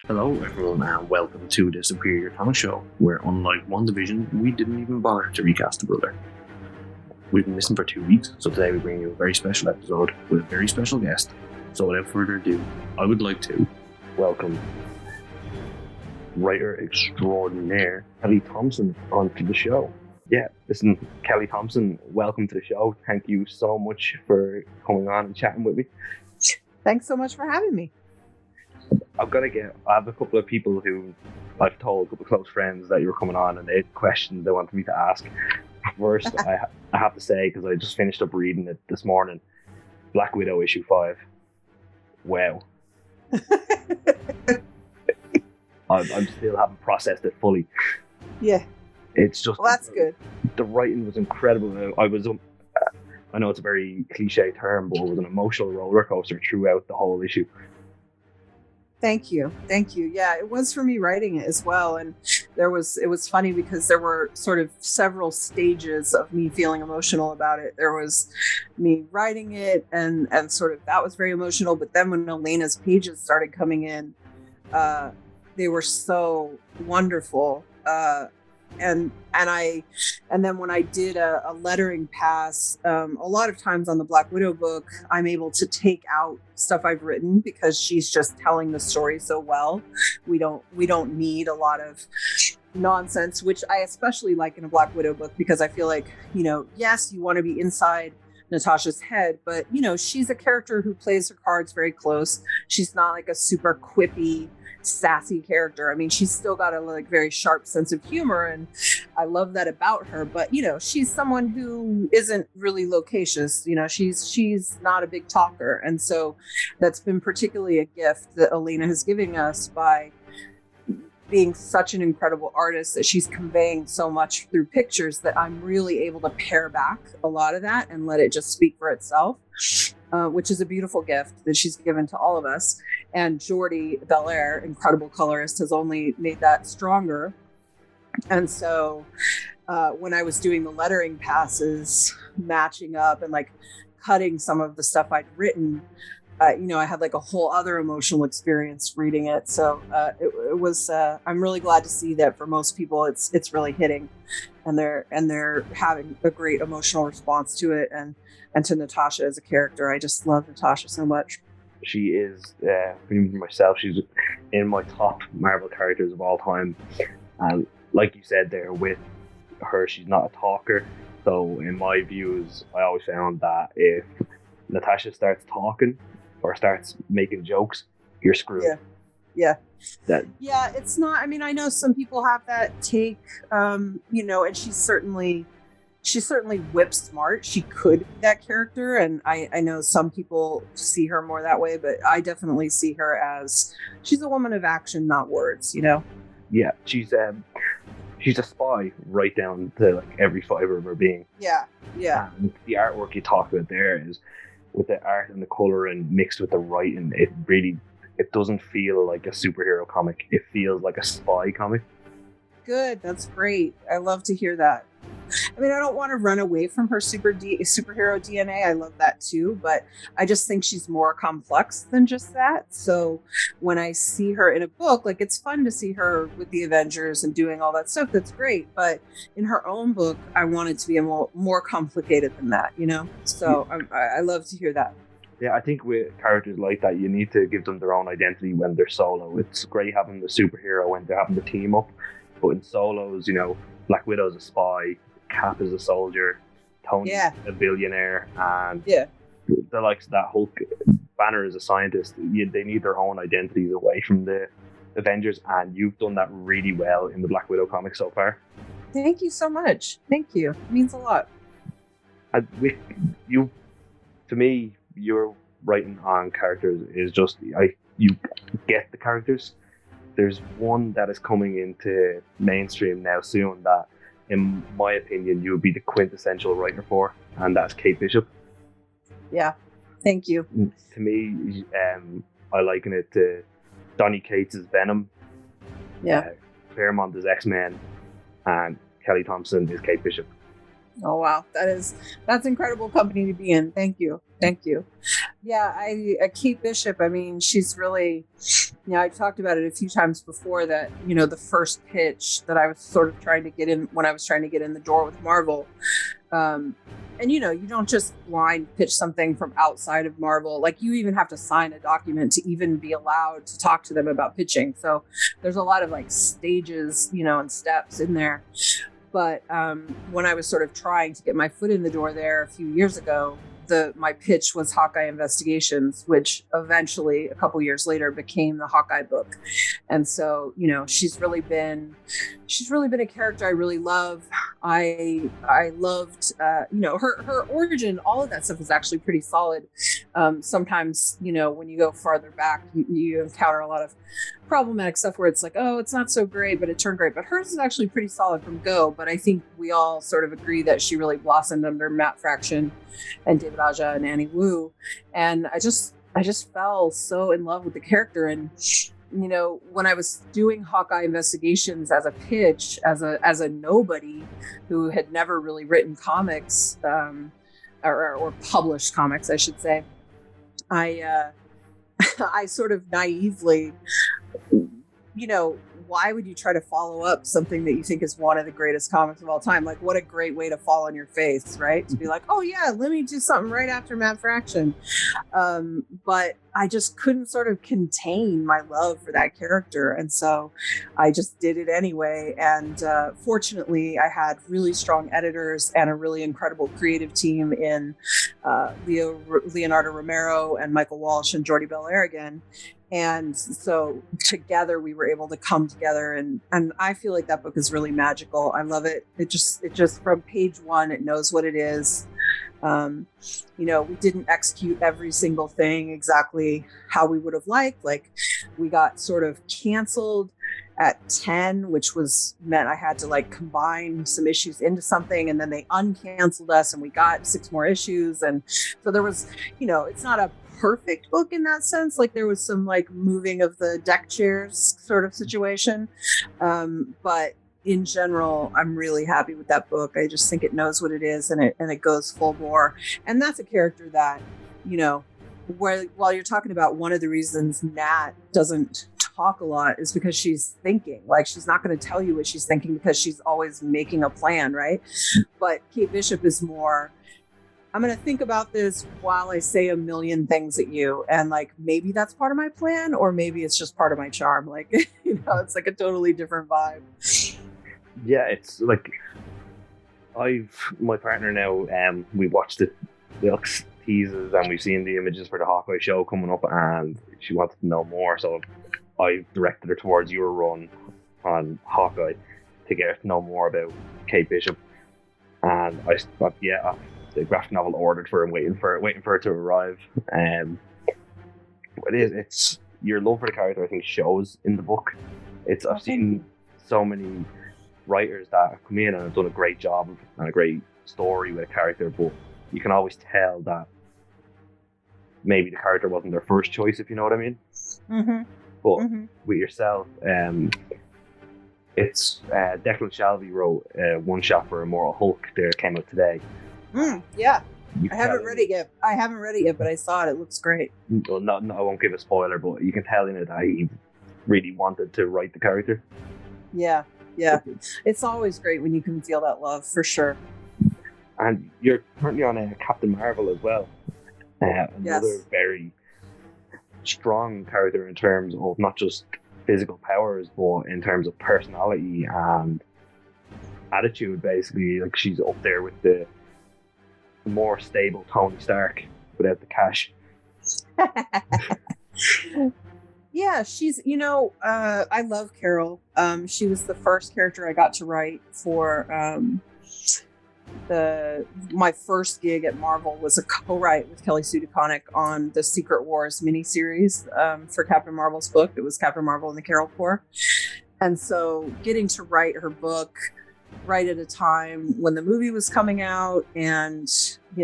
Hello everyone and welcome to the Superior Talent Show, where unlike WandaVision, we didn't even bother to recast the brother. We've been missing for 2 weeks, so today we bring you a very special episode with a very special guest. So without further ado, I would like to welcome writer extraordinaire Kelly Thompson onto the show. Yeah, listen, Kelly Thompson, welcome to the show. Thank you so much for coming on and chatting with me. Thanks so much for having me. I have a couple of people who I've told, a couple of close friends that you were coming on, and they had questions they wanted me to ask. First, I have to say, because I just finished up reading it this morning, Black Widow issue 5. Wow. I still haven't processed it fully. Yeah. It's just... Well, that's good. The writing was incredible. I know it's a very cliche term, but it was an emotional roller coaster throughout the whole issue. Thank you. Yeah, it was for me writing it as well. And it was funny because there were sort of several stages of me feeling emotional about it. There was me writing it and sort of that was very emotional. But then when Elena's pages started coming in, they were so wonderful. And then when I did a lettering pass, a lot of times on the Black Widow book, I'm able to take out stuff I've written because she's just telling the story so well. We don't need a lot of nonsense, which I especially like in a Black Widow book because I feel like, yes, you want to be inside Natasha's head, but she's a character who plays her cards very close. She's not like a super quippy, sassy character. I mean, she's still got a very sharp sense of humor, and I love that about her. But she's someone who isn't really loquacious. She's not a big talker, and so that's been particularly a gift that Elena has given us by being such an incredible artist that she's conveying so much through pictures that I'm really able to pare back a lot of that and let it just speak for itself, which is a beautiful gift that she's given to all of us. And Jordi Belair, incredible colorist, has only made that stronger. And so when I was doing the lettering passes, matching up and cutting some of the stuff I'd written, I had a whole other emotional experience reading it. So it was. I'm really glad to see that for most people, it's really hitting, and they're having a great emotional response to it, and to Natasha as a character. I just love Natasha so much. She is, for myself, she's in my top Marvel characters of all time. And like you said there, with her, she's not a talker. So in my views, I always found that if Natasha starts talking or starts making jokes, you're screwed. Yeah. Yeah, it's not, I know some people have that take, and she's certainly whip smart. She could be that character, and I know some people see her more that way, but I definitely see her as she's a woman of action, not words, Yeah, she's a spy right down to every fiber of her being. Yeah. And the artwork you talked about there is with the art and the color and mixed with the writing, it doesn't feel like a superhero comic. It feels like a spy comic. Good. That's great. I love to hear that. I don't want to run away from her superhero DNA. I love that too, but I just think she's more complex than just that. So when I see her in a book, it's fun to see her with the Avengers and doing all that stuff. That's great. But in her own book, I want it to be more complicated than that, So I love to hear that. Yeah, I think with characters like that, you need to give them their own identity when they're solo. It's great having the superhero when they're having the team up, but in solos, Black Widow's a spy, Cap is a soldier, Tony's a billionaire, and the likes of that Hulk, Banner is a scientist. They need their own identities away from the Avengers, and you've done that really well in the Black Widow comic so far. Thank you so much. Thank you. It means a lot. And with you, to me, your writing on characters is just you get the characters. There's one that is coming into mainstream now soon that, in my opinion, you would be the quintessential writer for, and that's Kate Bishop. Yeah, thank you. To me, I liken it to Donny Cates' Venom. Yeah. Claremont is X-Men, and Kelly Thompson is Kate Bishop. Oh wow, that's incredible company to be in. Thank you. Yeah, Kate Bishop. I mean, she's really, I talked about it a few times before that. The first pitch that I was sort of trying to get in when I was trying to get in the door with Marvel. And you don't just blind pitch something from outside of Marvel. Like, you even have to sign a document to even be allowed to talk to them about pitching. So there's a lot of like stages, and steps in there. But when I was sort of trying to get my foot in the door there a few years ago, my pitch was Hawkeye Investigations, which eventually a couple years later became the Hawkeye book. And so, she's really been a character I really love. I loved, her origin. All of that stuff is actually pretty solid. Sometimes, when you go farther back, you encounter a lot of problematic stuff where it's like, oh, it's not so great, but it turned great. But hers is actually pretty solid from go. But I think we all sort of agree that she really blossomed under Matt Fraction and David Aja and Annie Wu. And I just fell so in love with the character. And when I was doing Hawkeye Investigations as a pitch, as a nobody who had never really written comics, or published comics, I should say, I sort of naively, why would you try to follow up something that you think is one of the greatest comics of all time? Like, what a great way to fall on your face, right? To be like, oh yeah, let me do something right after Matt Fraction. But I just couldn't sort of contain my love for that character. And so I just did it anyway. And fortunately, I had really strong editors and a really incredible creative team in Leonardo Romero and Michael Walsh and Jordi Belair again. And so together we were able to come together, and I feel like that book is really magical. I love it. It just from page one, it knows what it is. We didn't execute every single thing exactly how we would have liked. Like, we got sort of canceled at 10, which meant I had to like combine some issues into something, and then they uncanceled us and we got 6 more issues. And so there was, it's not a perfect book in that sense. Like, there was some like moving of the deck chairs sort of situation. But in general, I'm really happy with that book. I just think it knows what it is, and it goes full bore. And that's a character that, while you're talking about one of the reasons Nat doesn't talk a lot is because she's thinking. Like, she's not going to tell you what she's thinking because she's always making a plan, right? But Kate Bishop is more, I'm going to think about this while I say a million things at you. And like, maybe that's part of my plan, or maybe it's just part of my charm. Like, it's like a totally different vibe. Yeah, it's like, my partner now, we watched the teases and we've seen the images for the Hawkeye show coming up, and she wanted to know more. So I directed her towards your run on Hawkeye to get her to know more about Kate Bishop. And I thought, yeah, the graphic novel ordered for and waiting for it to arrive. It's your love for the character, I think, shows in the book. I've seen so many writers that have come in and have done a great job and a great story with a character, but you can always tell that maybe the character wasn't their first choice, if you know what I mean. Mm-hmm. But with yourself, it's Declan Shalvey wrote one shot for Immortal Hulk. There came out today. Yeah. I haven't read it yet, but I saw it. It looks great. Well, no, I won't give a spoiler, but you can tell in it that he really wanted to write the character. Yeah. It's always great when you can feel that love, for sure. And you're currently on Captain Marvel as well. Another very strong character in terms of not just physical powers, but in terms of personality and attitude, basically. Like, she's up there with the more stable Tony Stark without the cash. Yeah, she's, I love Carol. She was the first character I got to write for my first gig at Marvel was a co-write with Kelly Sue DeConnick on the Secret Wars miniseries for Captain Marvel's book. It was Captain Marvel and the Carol Corps. And so getting to write her book right at a time when the movie was coming out and,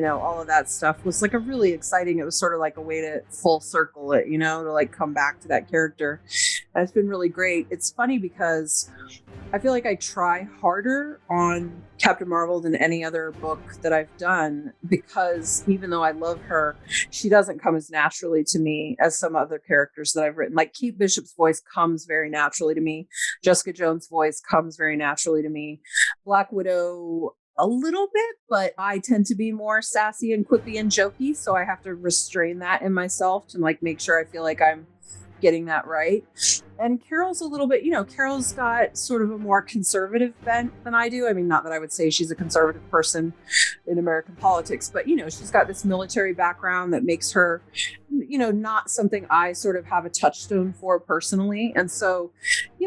all of that stuff was like a really exciting, it was sort of like a way to full circle it, to like come back to that character. And it's been really great. It's funny because I feel like I try harder on Captain Marvel than any other book that I've done, because even though I love her, she doesn't come as naturally to me as some other characters that I've written. Like Kate Bishop's voice comes very naturally to me. Jessica Jones' voice comes very naturally to me. Black Widow, a little bit, but I tend to be more sassy and quippy and jokey, so I have to restrain that in myself to like make sure I feel like I'm getting that right. And Carol's a little bit, Carol's got sort of a more conservative bent than I do. I mean, not that I would say she's a conservative person in American politics, but, she's got this military background that makes her, not something I sort of have a touchstone for personally. And so,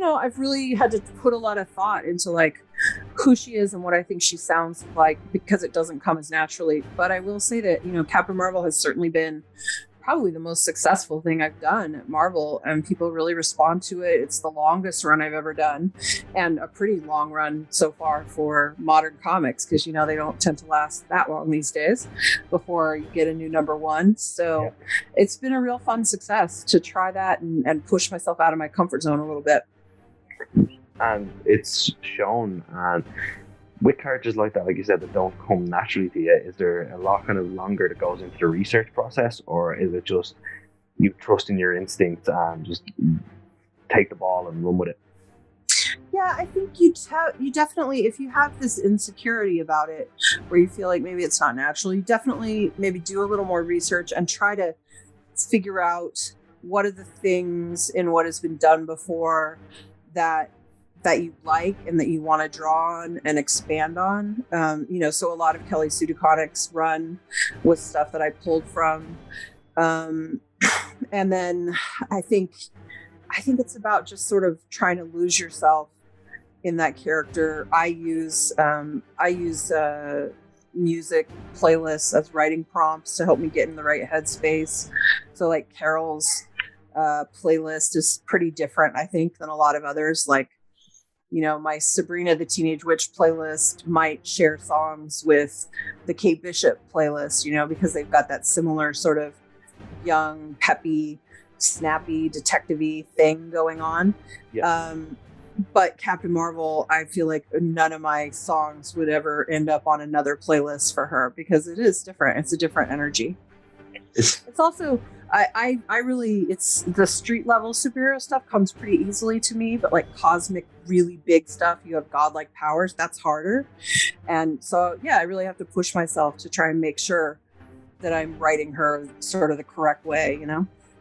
I've really had to put a lot of thought into like who she is and what I think she sounds like, because it doesn't come as naturally. But I will say that, Captain Marvel has certainly been probably the most successful thing I've done at Marvel, and people really respond to it. It's the longest run I've ever done, and a pretty long run so far for modern comics, because they don't tend to last that long these days before you get a new number one. So It's been a real fun success to try that and push myself out of my comfort zone a little bit. And it's shown, and with characters like that, like you said, that don't come naturally to you, is there a lot kind of longer that goes into the research process, or is it just you trust in your instinct and just take the ball and run with it? Yeah, I think you definitely, if you have this insecurity about it, where you feel like maybe it's not natural, you definitely maybe do a little more research and try to figure out what are the things in what has been done before that you like and that you want to draw on and expand on. So a lot of Kelly Sue DeConnick's run was stuff that I pulled from. And then I think it's about just sort of trying to lose yourself in that character. I use music playlists as writing prompts to help me get in the right headspace. So like Carol's playlist is pretty different, I think, than a lot of others. Like, my Sabrina the Teenage Witch playlist might share songs with the Kate Bishop playlist, because they've got that similar sort of young, peppy, snappy, detective-y thing going on. Yeah. But Captain Marvel, I feel like none of my songs would ever end up on another playlist for her, because it is different. It's a different energy. It's also, I really, it's the street level superhero stuff comes pretty easily to me, but like cosmic, really big stuff, you have godlike powers, that's harder. And so, I really have to push myself to try and make sure that I'm writing her sort of the correct way,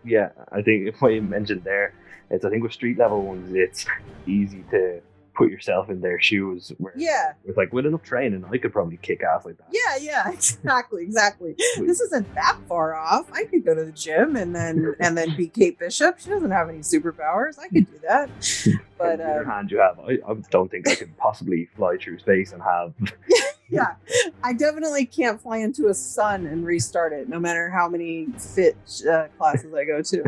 Yeah, I think what you mentioned there, I think with street level ones, it's easy to put yourself in their shoes. Where it's like, with enough training, I could probably kick ass like that. Yeah, exactly. This isn't that far off. I could go to the gym and then be Kate Bishop. She doesn't have any superpowers. I could do that. But on the other hand, you have. I don't think I could possibly fly through space and have. Yeah, I definitely can't fly into a sun and restart it, no matter how many fit classes I go to.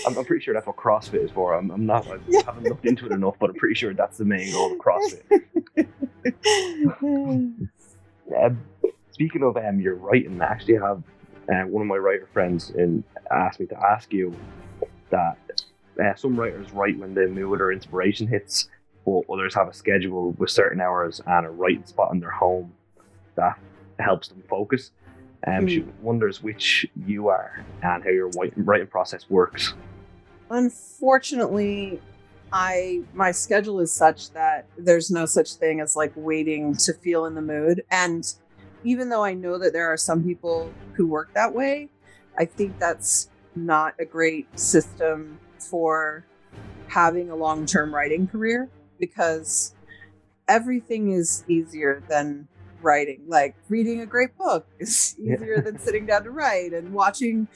I'm pretty sure that's what CrossFit is for. I'm not. I haven't looked into it enough, but I'm pretty sure that's the main goal of CrossFit. Speaking of your writing, I actually have one of my writer friends asked me to ask you that some writers write when the mood or inspiration hits, but others have a schedule with certain hours and a writing spot in their home that helps them focus. She wonders which you are and how your writing process works. Unfortunately, my schedule is such that there's no such thing as like waiting to feel in the mood. And even though I know that there are some people who work that way, I think that's not a great system for having a long-term writing career, because everything is easier than writing. Like reading a great book is easier than sitting down to write, and watching,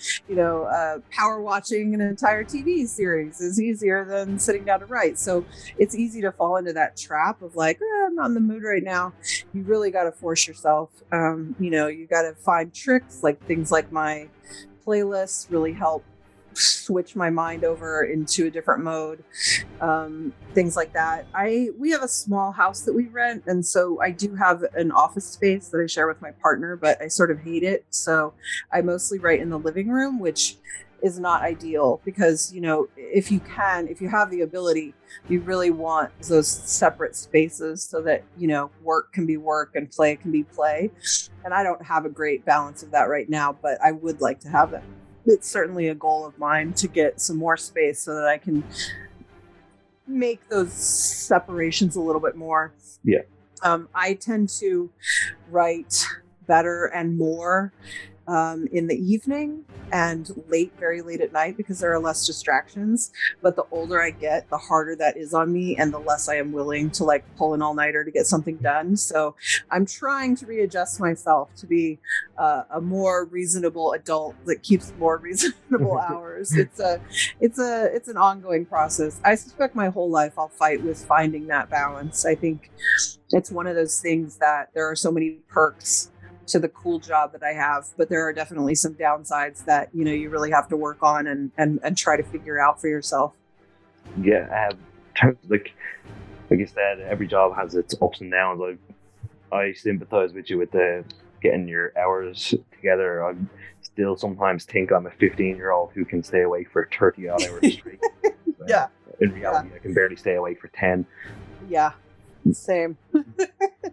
power watching an entire TV series is easier than sitting down to write. So it's easy to fall into that trap of like, I'm not in the mood right now. You really got to force yourself. You got to find tricks, like things like my playlists really help switch my mind over into a different mode, things like that. We have a small house that we rent, and so I do have an office space that I share with my partner, but I sort of hate it, so I mostly write in the living room, which is not ideal, because if you have the ability, you really want those separate spaces so that work can be work and play can be play. And I don't have a great balance of that right now, but I would like to have it. It's certainly a goal of mine to get some more space so that I can make those separations a little bit more. Yeah. I tend to write better and more in the evening and very late at night, because there are less distractions. But the older I get, the harder that is on me, and the less I am willing to like pull an all-nighter to get something done. So I'm trying to readjust myself to be a more reasonable adult that keeps more reasonable hours. It's an ongoing process. I suspect my whole life I'll fight with finding that balance. I think it's one of those things that there are so many perks to the cool job that I have, but there are definitely some downsides that you really have to work on and try to figure out for yourself. Yeah, like you said, every job has its ups and downs. I sympathize with you with the getting your hours together. I still sometimes think I'm a 15-year-old who can stay awake for 30 odd hours straight. Yeah. In reality, I can barely stay awake for 10. Yeah. Same.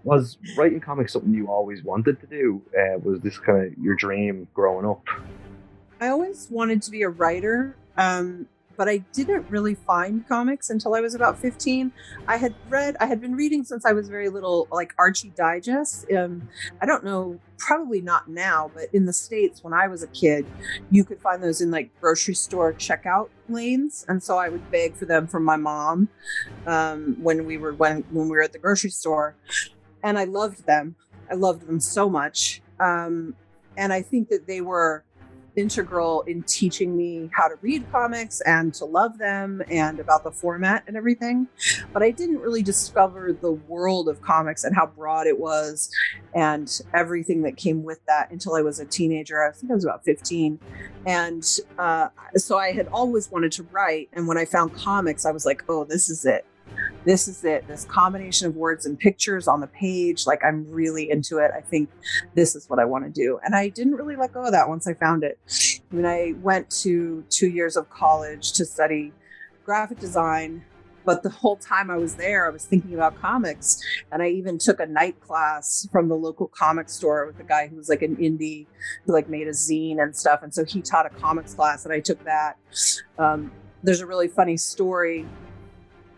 Was writing comics something you always wanted to do? Was this kind of your dream growing up? I always wanted to be a writer, but I didn't really find comics until I was about 15. I had been reading since I was very little, like Archie Digest. I don't know, probably not now, but in the States when I was a kid, you could find those in like grocery store checkout lanes. And so I would beg for them from my mom when we were at the grocery store. And I loved them. I loved them so much. And I think that they were integral in teaching me how to read comics and to love them and about the format and everything. But I didn't really discover the world of comics and how broad it was and everything that came with that until I was a teenager. I think I was about 15. And so I had always wanted to write. And when I found comics, I was like, oh, this is it. This is it. This combination of words and pictures on the page. Like, I'm really into it. I think this is what I want to do. And I didn't really let go of that once I found it. I mean, I went to 2 years of college to study graphic design, but the whole time I was there, I was thinking about comics. And I even took a night class from the local comic store with a guy who was like an indie, who like made a zine and stuff. And so he taught a comics class and I took that. There's a really funny story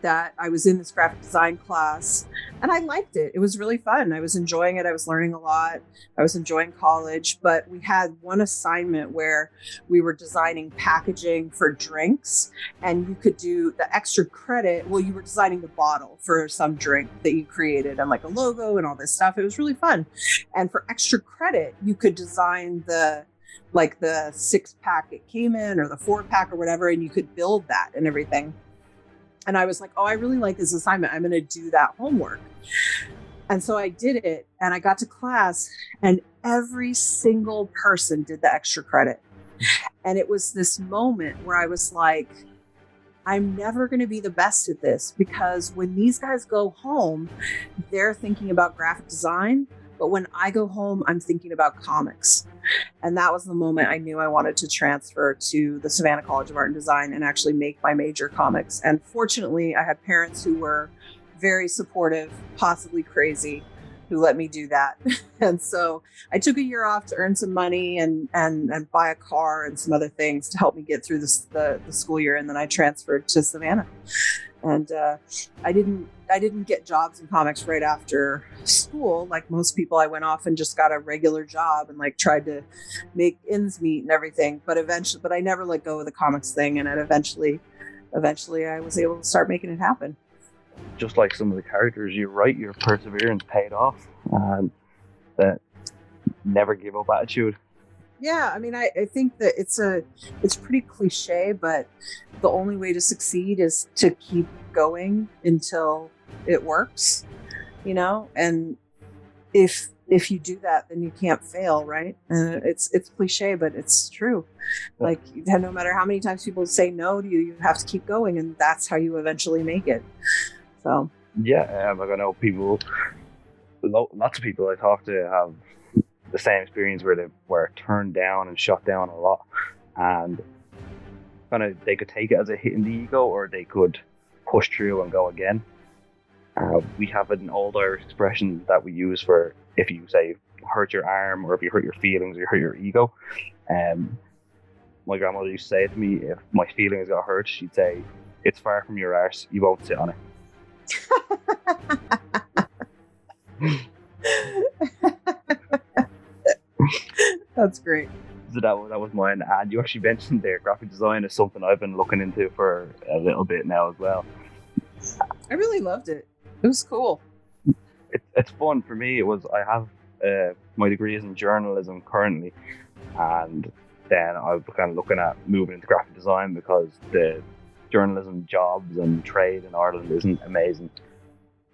that I was in this graphic design class and I liked it. It was really fun. I was enjoying it. I was learning a lot. I was enjoying college, but we had one assignment where we were designing packaging for drinks, and you could do the extra credit. Well, you were designing the bottle for some drink that you created and like a logo and all this stuff. It was really fun. And for extra credit, you could design the 6-pack it came in or the 4-pack or whatever, and you could build that and everything. And I was like, oh, I really like this assignment. I'm going to do that homework. And so I did it and I got to class and every single person did the extra credit. And it was this moment where I was like, I'm never going to be the best at this, because when these guys go home, they're thinking about graphic design. But when I go home, I'm thinking about comics. And that was the moment I knew I wanted to transfer to the Savannah College of Art and Design and actually make my major comics. And fortunately, I had parents who were very supportive, possibly crazy, who let me do that. And so I took a year off to earn some money and buy a car and some other things to help me get through the school year. And then I transferred to Savannah. And I didn't get jobs in comics right after school. Like most people, I went off and just got a regular job and like tried to make ends meet and everything. But I never let go of the comics thing. And eventually I was able to start making it happen. Just like some of the characters you write, your perseverance paid off. That never give up attitude. Yeah, I mean, I think that it's pretty cliche, but the only way to succeed is to keep going until it works, and if you do that, then you can't fail, right? And it's cliche, but it's true. Like, no matter how many times people say no to you, you have to keep going, and that's how you eventually make it. So yeah, like I know lots of people I talk to have the same experience where they were turned down and shot down a lot, and kind of they could take it as a hit in the ego, or they could push through and go again. We have an old Irish expression that we use for if you say hurt your arm, or if you hurt your feelings, or you hurt your ego. My grandmother used to say to me, if my feelings got hurt, she'd say, "It's far from your arse, you won't sit on it." That's great. So that was mine. And you actually mentioned there, graphic design is something I've been looking into for a little bit now as well. I really loved it. It was cool. It's fun for me. I have my degree is in journalism currently, and then I was kind of looking at moving into graphic design because the journalism jobs and trade in Ireland isn't amazing.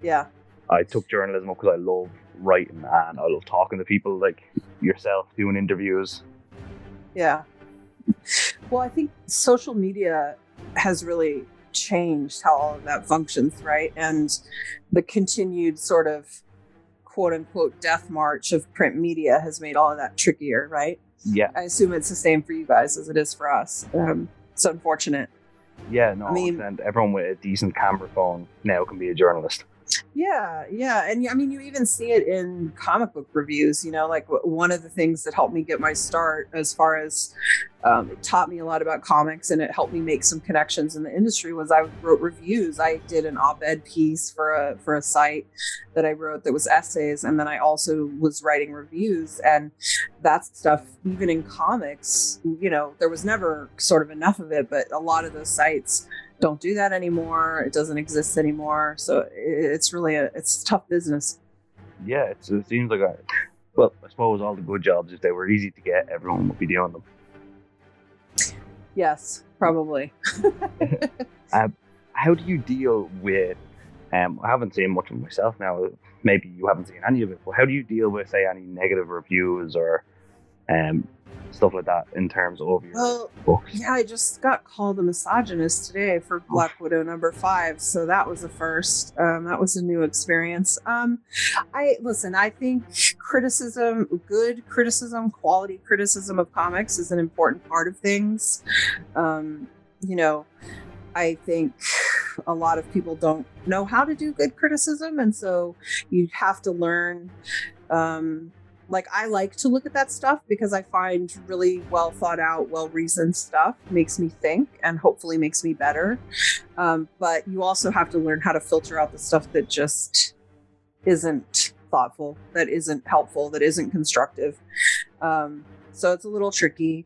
Yeah. I took journalism because I love writing and I love talking to people like yourself, doing interviews. Yeah. Well, I think social media has really changed how all of that functions, right? And the continued sort of quote unquote death march of print media has made all of that trickier, right? Yeah. I assume it's the same for you guys as it is for us. It's unfortunate. Yeah, no, I mean, and everyone with a decent camera phone now can be a journalist. Yeah. And I mean, you even see it in comic book reviews, like one of the things that helped me get my start as far as it taught me a lot about comics and it helped me make some connections in the industry was I wrote reviews. I did an op-ed piece for a site that I wrote that was essays. And then I also was writing reviews, and that stuff, even in comics, there was never sort of enough of it, but a lot of those sites don't do that anymore. It doesn't exist anymore. So it's really it's tough business. Yeah, it seems like I suppose all the good jobs, if they were easy to get, everyone would be doing them. Yes, probably. How do you deal with, I haven't seen much of it myself now, maybe you haven't seen any of it, but how do you deal with, say, any negative reviews or stuff like that in terms of your books? Yeah, I just got called a misogynist today for Black Widow #5, so that was a first. That was a new experience. I think good criticism, quality criticism of comics is an important part of things. I think a lot of people don't know how to do good criticism, and so you have to learn. I like to look at that stuff because I find really well thought out, well-reasoned stuff makes me think and hopefully makes me better. But you also have to learn how to filter out the stuff that just isn't thoughtful, that isn't helpful, that isn't constructive. So it's a little tricky,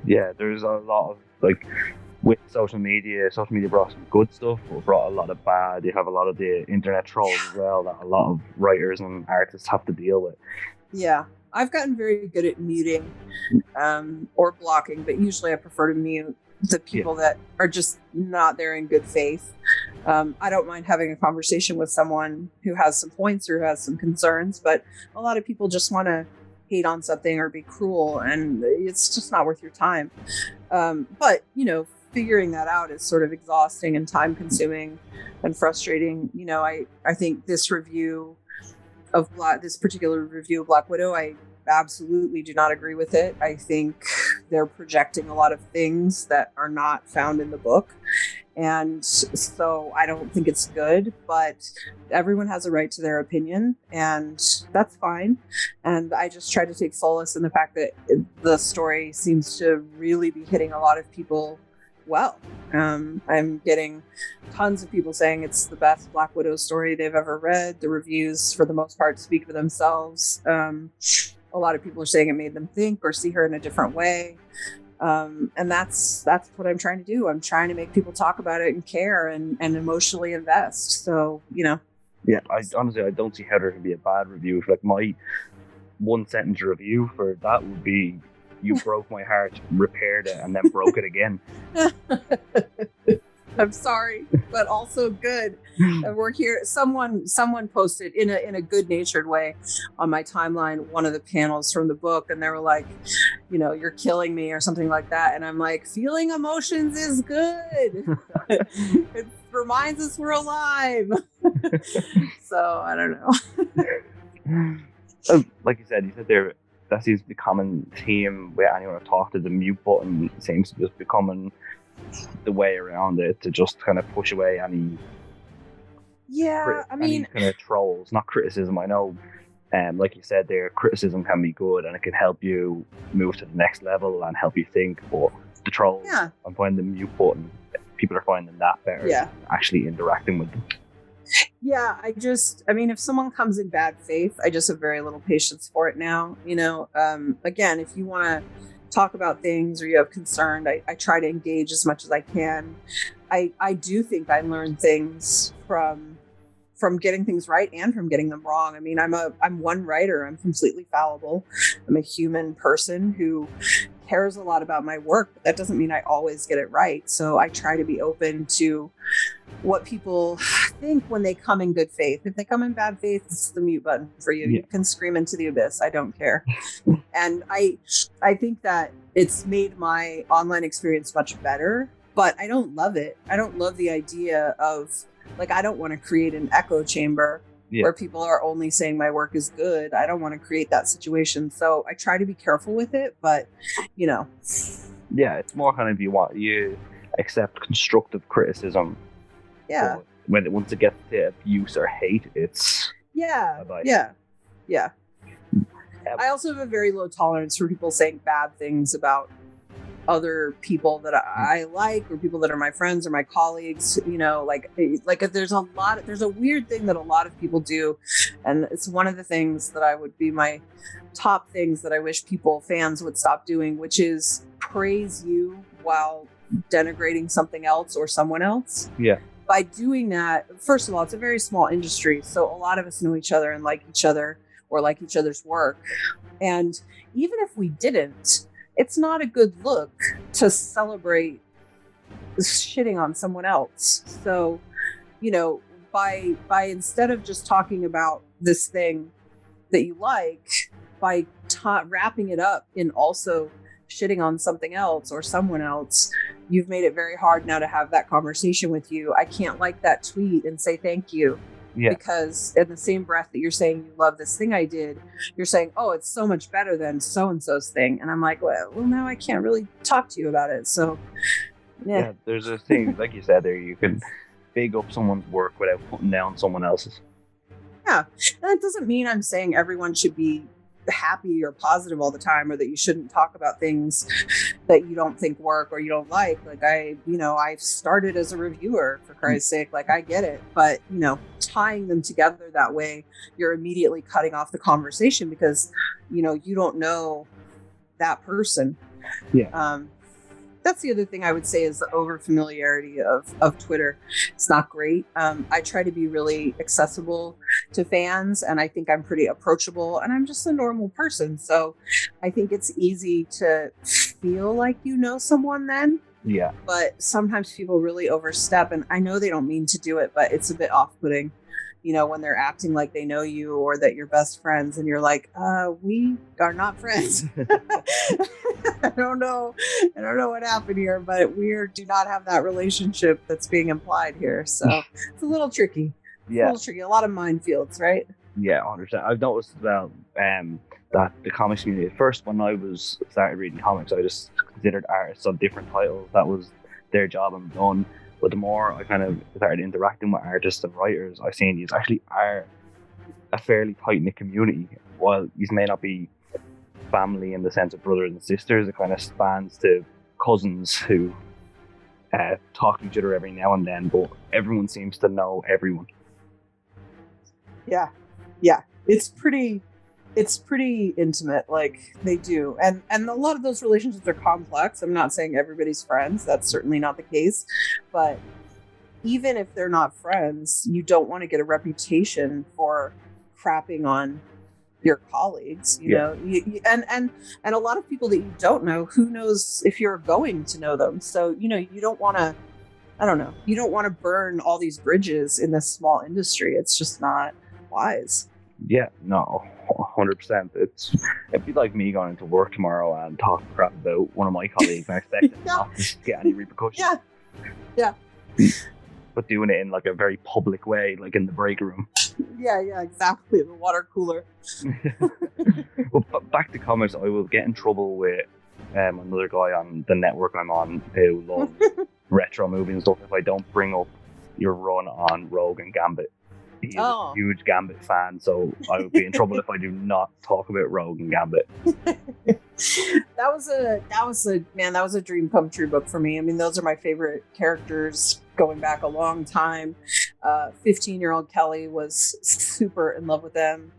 Yeah, there's a lot of, with social media brought some good stuff, but brought a lot of bad. You have a lot of the internet trolls as well that a lot of writers and artists have to deal with. Yeah. I've gotten very good at muting or blocking, but usually I prefer to mute the people that are just not there in good faith. I don't mind having a conversation with someone who has some points or who has some concerns, but a lot of people just want to hate on something or be cruel, and it's just not worth your time. But figuring that out is sort of exhausting and time consuming and frustrating. I think this particular review of Black Widow, I absolutely do not agree with it. I think they're projecting a lot of things that are not found in the book. And so I don't think it's good, but everyone has a right to their opinion, and that's fine. And I just try to take solace in the fact that the story seems to really be hitting a lot of people well. I'm getting tons of people saying it's the best Black Widow story they've ever read. The reviews, for the most part, speak for themselves. A lot of people are saying it made them think or see her in a different way. And that's what I'm trying to do. I'm trying to make people talk about it and care and emotionally invest. So, Yeah, I don't see how there can be a bad review. My one sentence review for that would be, "You broke my heart, repaired it, and then broke it again." I'm sorry, but also good. And we're here. Someone posted in a good-natured way on my timeline one of the panels from the book, and they were like, "You're killing me" or something like that. And I'm like, feeling emotions is good. It reminds us we're alive. So I don't know. Like you said there that seems to be a common theme with anyone I've talked to. The mute button seems to just becoming the way around it to just kind of push away any any kind of trolls, not criticism. I know, like you said there, criticism can be good and it can help you move to the next level and help you think, but the trolls, I'm finding the mute button, people are finding that better than actually interacting with them. Yeah, if someone comes in bad faith, I just have very little patience for it now. Again, if you want to talk about things or you have concern, I try to engage as much as I can. I do think I learn things from getting things right and from getting them wrong. I mean, I'm one writer. I'm completely fallible. I'm a human person who cares a lot about my work, but that doesn't mean I always get it right. So I try to be open to what people think when they come in good faith. If they come in bad faith, it's the mute button for you. You can scream into the abyss. I don't care. And I think that it's made my online experience much better, but I don't love it. I don't love the idea of, I don't want to create an echo chamber where people are only saying my work is good. I don't want to create that situation. So I try to be careful with it, but Yeah, it's more kind of you accept constructive criticism. Yeah. But once it gets to abuse or hate, it's bye-bye. Yeah. I also have a very low tolerance for people saying bad things about other people that I like, or people that are my friends or my colleagues. There's a weird thing that a lot of people do, and it's one of the things that would be my top things that I wish fans would stop doing, which is praise you while denigrating something else or someone else. Yeah. By doing that, first of all, it's a very small industry, so a lot of us know each other and like each other or like each other's work. And even if we didn't, it's not a good look to celebrate shitting on someone else. So, by instead of just talking about this thing that you like, by wrapping it up in also shitting on something else or someone else, you've made it very hard now to have that conversation with you. I can't like that tweet and say thank you. Yeah. Because in the same breath that you're saying you love this thing I did, you're saying, oh, it's so much better than so-and-so's thing. And I'm like, well, now I can't really talk to you about it. So, yeah. There's a thing, like you said there, you can big up someone's work without putting down someone else's. Yeah. And that doesn't mean I'm saying everyone should be happy or positive all the time, or that you shouldn't talk about things that you don't think work or you don't like. I started as a reviewer, for Christ's sake. I get it, but tying them together that way, you're immediately cutting off the conversation because you don't know that person. That's the other thing I would say is the over familiarity of Twitter. It's not great. I try to be really accessible to fans, and I think I'm pretty approachable, and I'm just a normal person. So I think it's easy to feel like you know someone then. Yeah. But sometimes people really overstep, and I know they don't mean to do it, but it's a bit off-putting. When they're acting like they know you or that you're best friends, and you're like, we are not friends. I don't know what happened here, but we do not have that relationship that's being implied here. So it's a little tricky. Yeah. A little tricky. A lot of minefields, right? Yeah, 100%. I've noticed as well that the comics community, at first when I started reading comics, I just considered artists on different titles. That was their job and done. But the more I kind of started interacting with artists and writers, I've seen these actually are a fairly tight-knit community. While these may not be family in the sense of brothers and sisters, it kind of spans to cousins who talk to each other every now and then, but everyone seems to know everyone. Yeah. It's pretty intimate, they do. And a lot of those relationships are complex. I'm not saying everybody's friends. That's certainly not the case. But even if they're not friends, you don't want to get a reputation for crapping on your colleagues, you know, and a lot of people that you don't know, who knows if you're going to know them. So, you don't want to, you don't want to burn all these bridges in this small industry. It's just not wise. Yeah, no, 100%. It'd be like me going into work tomorrow and talking crap about one of my colleagues and expecting not to get any repercussions. Yeah. But doing it in a very public way, like in the break room. yeah, exactly. The water cooler. Well, back to comics, I will get in trouble with another guy on the network I'm on who loves retro movies and stuff if I don't bring up your run on Rogue and Gambit. He's a huge Gambit fan, so I would be in trouble if I do not talk about Rogue and Gambit. That was a dream come true book for me. I mean, those are my favorite characters going back a long time. 15-year-old Kelly was super in love with them.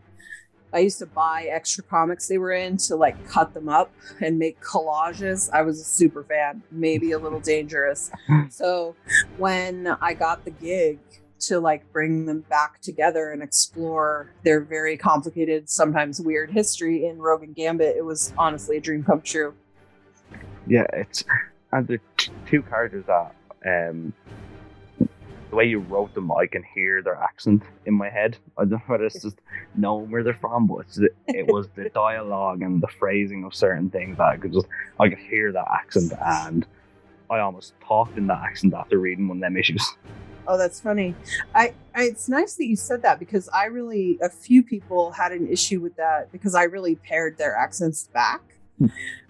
I used to buy extra comics they were in to like cut them up and make collages. I was a super fan, maybe a little dangerous. So when I got the gig to like bring them back together and explore their very complicated, sometimes weird history in Rogue and Gambit, it was honestly a dream come true. Yeah, and the two characters that the way you wrote them, I can hear their accent in my head. I don't know whether it's just knowing where they're from, but it was the dialogue and the phrasing of certain things that I could hear that accent, and I almost talked in that accent after reading one of them issues. Oh, that's funny. It's nice that you said that, because a few people had an issue with that because I really pared their accents back.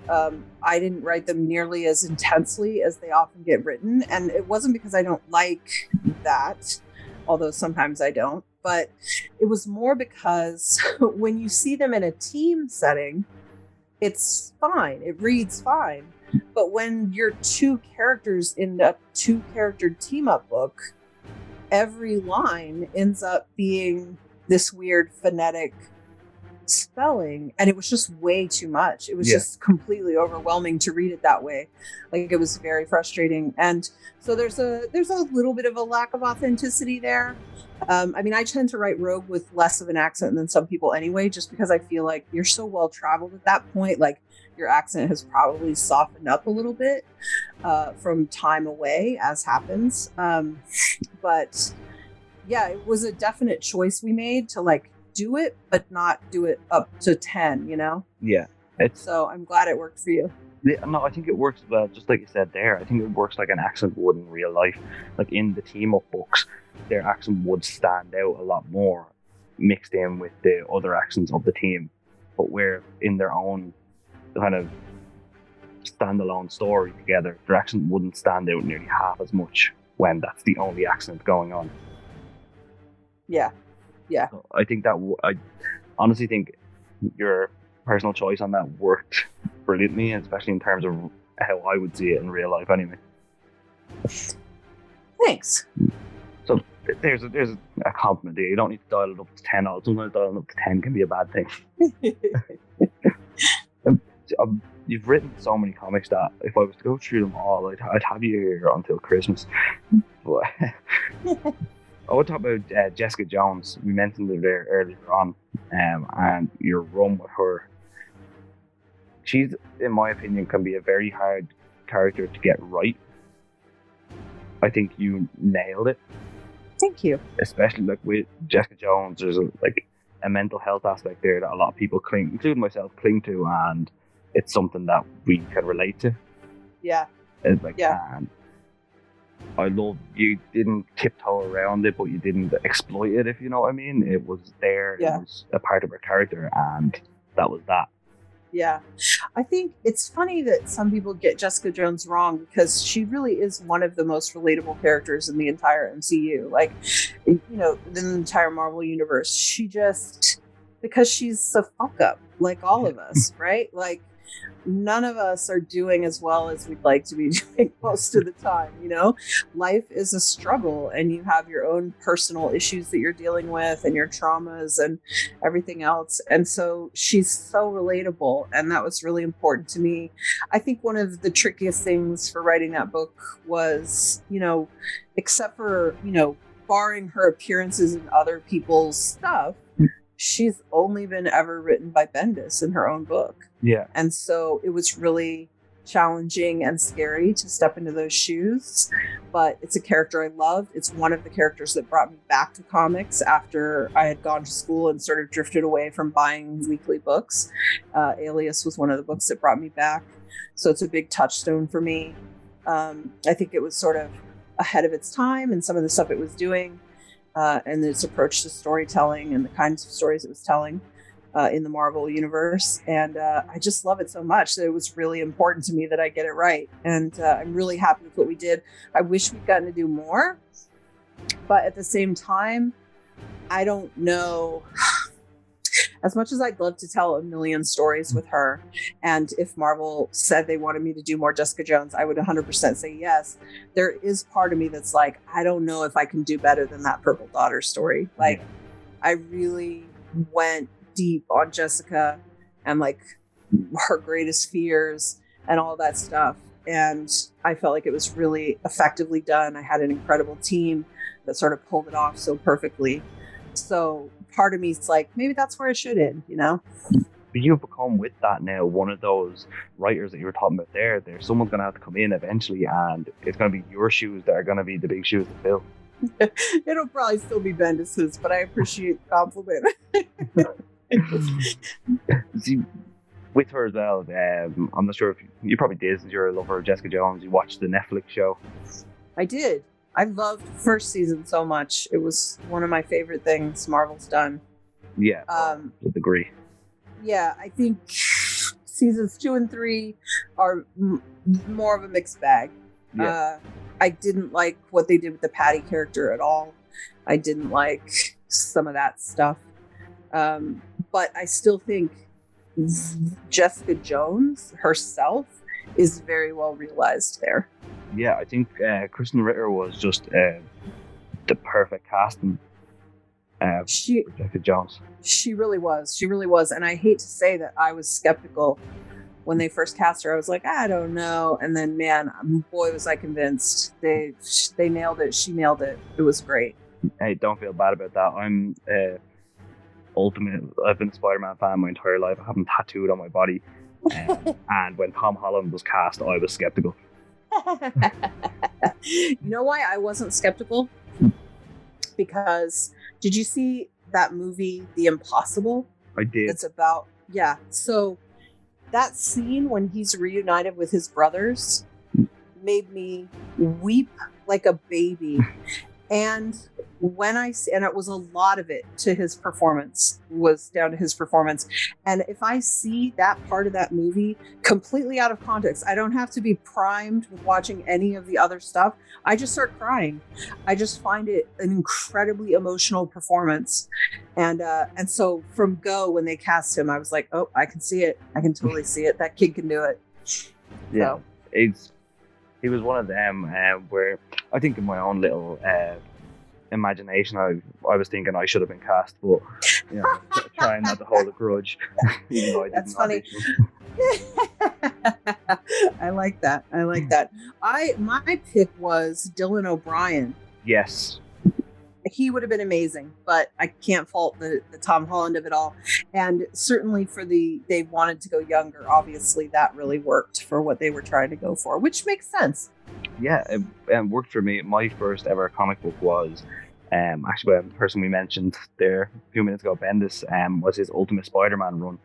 I didn't write them nearly as intensely as they often get written. And it wasn't because I don't like that, although sometimes I don't, but it was more because when you see them in a team setting, it's fine. It reads fine. But when you're two characters in a 2-character team-up book, every line ends up being this weird phonetic spelling, and it was just way too much. It was just completely overwhelming to read it that way. Like, it was very frustrating. And so there's a little bit of a lack of authenticity there. I mean, I tend to write Rogue with less of an accent than some people anyway, just because I feel like you're so well traveled at that point. Like, your accent has probably softened up a little bit from time away, as happens. But yeah, it was a definite choice we made to like do it, but not do it up to 10, you know? Yeah. So I'm glad it worked for you. Yeah, no, I think it works well, just like you said there. I think it works like an accent would in real life. Like in the team-up books, their accent would stand out a lot more mixed in with the other accents of the team. But where in their own kind of standalone story together, their accent wouldn't stand out nearly half as much when that's the only accent going on. Yeah. So I think that I honestly think your personal choice on that worked brilliantly, especially in terms of how I would see it in real life anyway. Thanks. So there's a compliment there. You don't need to dial it up to 10. Sometimes dialing up to 10 can be a bad thing. You've written so many comics that if I was to go through them all, I'd have you here until Christmas. But I would talk about Jessica Jones. We mentioned her there earlier on, and your run with her. She's, in my opinion, can be a very hard character to get right. I think you nailed it. Thank you. Especially like with Jessica Jones, there's a mental health aspect there that a lot of people cling, including myself, cling to, and it's something that we can relate to. Yeah. It's like, and I love you didn't tiptoe around it, but you didn't exploit it, if you know what I mean. It was there. Yeah. It was a part of her character, and that was that. Yeah. I think it's funny that some people get Jessica Jones wrong, because she really is one of the most relatable characters in the entire MCU. Like, you know, in the entire Marvel universe. She just, because she's a fuck up, like all of us, right? Like, none of us are doing as well as we'd like to be doing most of the time, you know? Life is a struggle, and you have your own personal issues that you're dealing with and your traumas and everything else. And so she's so relatable, and that was really important to me. I think one of the trickiest things for writing that book was, you know, except for, you know, barring her appearances in other people's stuff, she's only been ever written by Bendis in her own book. Yeah. And so it was really challenging and scary to step into those shoes. But it's a character I loved. It's one of the characters that brought me back to comics after I had gone to school and sort of drifted away from buying weekly books. Alias was one of the books that brought me back. So it's a big touchstone for me. I think it was sort of ahead of its time and some of the stuff it was doing. and its approach to storytelling and the kinds of stories it was telling in the Marvel universe. And I just love it so much that it was really important to me that I get it right. And I'm really happy with what we did. I wish we'd gotten to do more, but at the same time, I don't know. As much as I'd love to tell a million stories with her, and if Marvel said they wanted me to do more Jessica Jones, I would 100% say yes. There is part of me that's like, I don't know if I can do better than that Purple Daughter story. Like, I really went deep on Jessica and like her greatest fears and all that stuff. And I felt like it was really effectively done. I had an incredible team that sort of pulled it off so perfectly. So part of me is like, maybe that's where it should end, you know? But you've become with that now one of those writers that you were talking about there. There's someone's going to have to come in eventually, and it's going to be your shoes that are going to be the big shoes to fill. It'll probably still be Bendis's, but I appreciate the compliment. See, with her as well, I'm not sure if you probably did, since you're a lover of Jessica Jones. You watched the Netflix show. I did. I loved the first season so much. It was one of my favorite things Marvel's done. Yeah, would agree. Yeah, I think seasons 2 and 3 are more of a mixed bag. Yeah. I didn't like what they did with the Patty character at all. I didn't like some of that stuff. But I still think Jessica Jones herself is very well realized there. Yeah, I think Kristen Ritter was just the perfect casting for Jessica Jones. She really was. She really was. And I hate to say that I was skeptical when they first cast her. I was like, I don't know. And then, man, boy, was I convinced. They nailed it. She nailed it. It was great. Hey, don't feel bad about that. I'm ultimate. I've been a Spider-Man fan my entire life. I have him tattooed on my body. And when Tom Holland was cast, I was skeptical. You know why I wasn't skeptical? Because did you see that movie, The Impossible? I did. It's about, yeah. So that scene when he's reunited with his brothers made me weep like a baby. And when and it was a lot of it to his performance, was down to his performance. And if I see that part of that movie completely out of context, I don't have to be primed with watching any of the other stuff. I just start crying. I just find it an incredibly emotional performance. And so from go, when they cast him, I was like, oh, I can see it. I can totally see it. That kid can do it. Yeah, he was one of them where I think in my own little imagination, I was thinking I should have been cast, but you know, trying not to hold a grudge. Even though I That's didn't funny. I like that. My pick was Dylan O'Brien. Yes. He would have been amazing, but I can't fault the Tom Holland of it all. And certainly they wanted to go younger. Obviously, that really worked for what they were trying to go for, which makes sense. Yeah, it worked for me. My first ever comic book was actually the person we mentioned there a few minutes ago, Bendis, was his Ultimate Spider-Man run.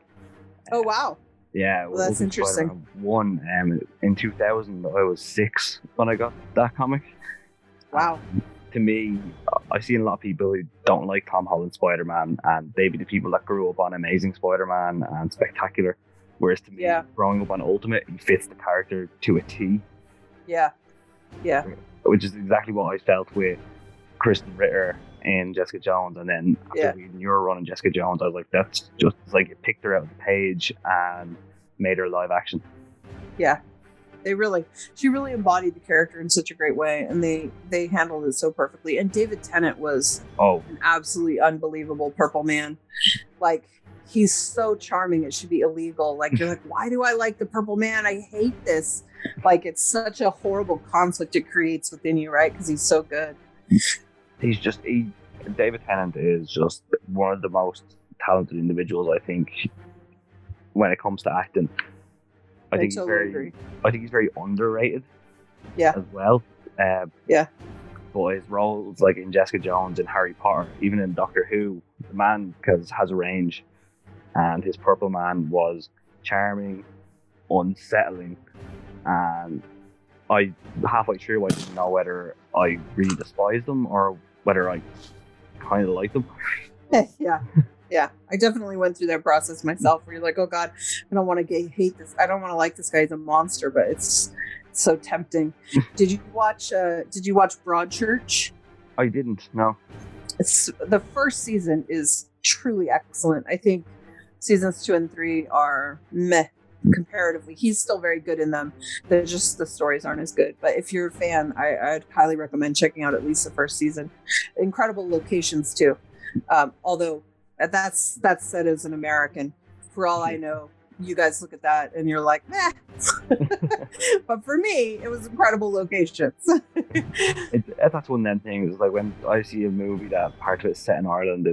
Oh, wow. Yeah, well, that's interesting. Spider-Man 1 in 2000. I was 6 when I got that comic. Wow. To me, I've seen a lot of people who don't like Tom Holland's Spider-Man, and they be the people that grew up on Amazing Spider-Man and Spectacular. Whereas to me, growing up on Ultimate, he fits the character to a T. Yeah. Which is exactly what I felt with Kristen Ritter in Jessica Jones, and then after reading your run in Jessica Jones, I was like, that's just like it picked her out of the page and made her live action. Yeah. She really embodied the character in such a great way, and they handled it so perfectly. And David Tennant was an absolutely unbelievable Purple Man. Like, he's so charming, it should be illegal. Like, you're like, why do I like the Purple Man? I hate this. Like, it's such a horrible conflict it creates within you, right? Because he's so good. David Tennant is just one of the most talented individuals, I think, when it comes to acting. I think he's very underrated. Yeah. As well. But his roles, like in Jessica Jones and Harry Potter, even in Doctor Who, the man has a range, and his Purple Man was charming, unsettling, and I halfway through I didn't know whether I really despised him or whether I kind of like them. Yeah, I definitely went through that process myself where you're like, oh God, I don't want to hate this. I don't want to like this guy. He's a monster, but it's so tempting. Did you watch Broadchurch? I didn't, no. The first season is truly excellent. I think seasons 2 and 3 are meh comparatively. He's still very good in them. They're just, the stories aren't as good. But if you're a fan, I'd highly recommend checking out at least the first season. Incredible locations too. Although that's said as an American, for all I know, you guys look at that and you're like, meh. But for me, it was incredible locations. That's one of them things. Like when I see a movie that part of it is set in Ireland,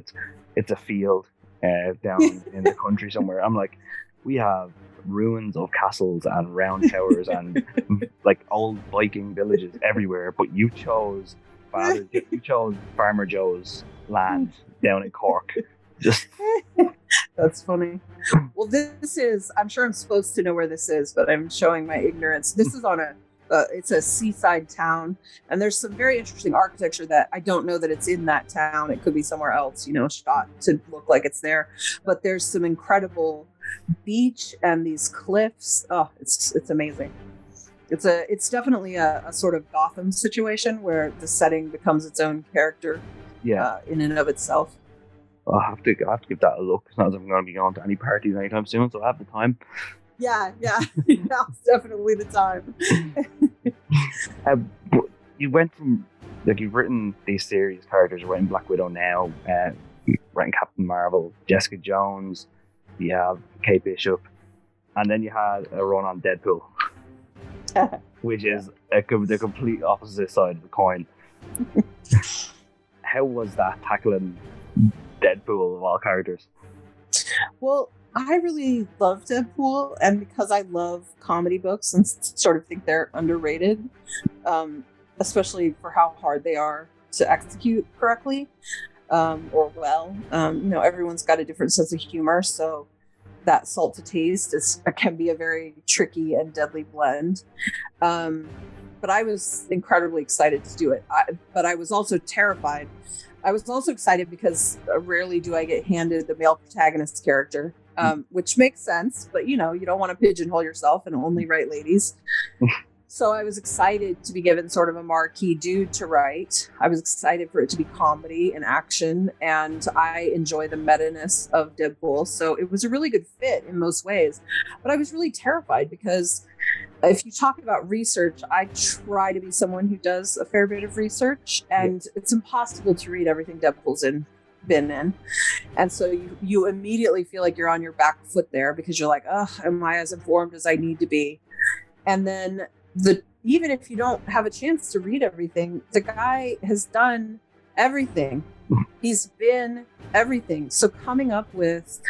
it's a field down in the country somewhere. I'm like, we have ruins of castles and round towers and like old Viking villages everywhere, but you chose Farmer Joe's land down in Cork. Just that's funny. Well, I'm sure I'm supposed to know where this is, but I'm showing my ignorance. This is on it's a seaside town, and there's some very interesting architecture that I don't know that it's in that town. It could be somewhere else, shot to look like it's there. But there's some incredible beach and these cliffs. Oh, it's amazing. It's definitely a sort of Gotham situation where the setting becomes its own character. Yeah, in and of itself. I'll have to give that a look. It's not as I'm going to be going to any parties anytime soon, so I have the time. Yeah, now's definitely the time. You went from, like, you've written these series characters. You're writing Black Widow now, you're writing Captain Marvel, Jessica Jones, you have Kate Bishop, and then you had a run on Deadpool, which is the complete opposite side of the coin. How was that tackling Deadpool of all characters? Well, I really love Deadpool, and because I love comedy books and sort of think they're underrated, especially for how hard they are to execute correctly or well. Everyone's got a different sense of humor, so that salt to taste can be a very tricky and deadly blend. But I was incredibly excited to do it. But I was also terrified. I was also excited because rarely do I get handed the male protagonist character, which makes sense. But, you don't want to pigeonhole yourself and only write ladies. So I was excited to be given sort of a marquee dude to write. I was excited for it to be comedy and action. And I enjoy the meta-ness of Deadpool. So it was a really good fit in most ways. But I was really terrified because if you talk about research, I try to be someone who does a fair bit of research, and it's impossible to read everything Deadpool's been in. And so you immediately feel like you're on your back foot there because you're like, oh, am I as informed as I need to be? And then even if you don't have a chance to read everything, the guy has done everything. He's been everything. So coming up with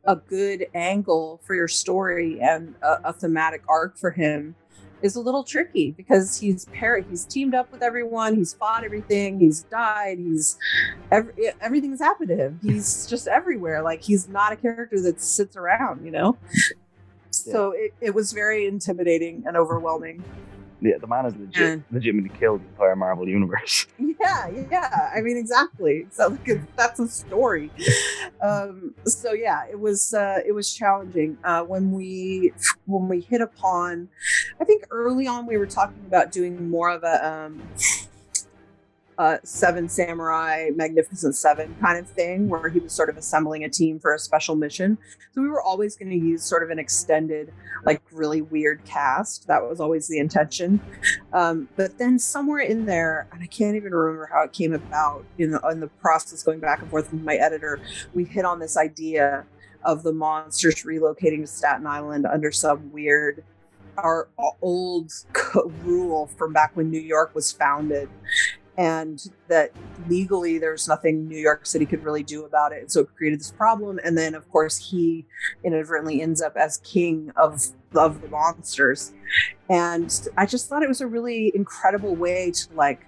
a good angle for your story and a thematic arc for him is a little tricky because he's teamed up with everyone, he's fought everything, he's died, everything's happened to him. He's just everywhere. Like, he's not a character that sits around, So it was very intimidating and overwhelming. Yeah, the man has legitimately killed the entire Marvel universe. Yeah. I mean, exactly. So that's a story. So yeah, it was challenging when we hit upon. I think early on we were talking about doing more of a Seven Samurai, Magnificent Seven kind of thing, where he was sort of assembling a team for a special mission. So we were always going to use sort of an extended, like, really weird cast. That was always the intention. But then somewhere in there, and I can't even remember how it came about, in the process going back and forth with my editor, we hit on this idea of the monsters relocating to Staten Island under some weird, our old rule from back when New York was founded. And that legally there's nothing New York City could really do about it. And so it created this problem. And then, of course, he inadvertently ends up as king of the monsters. And I just thought it was a really incredible way to, like,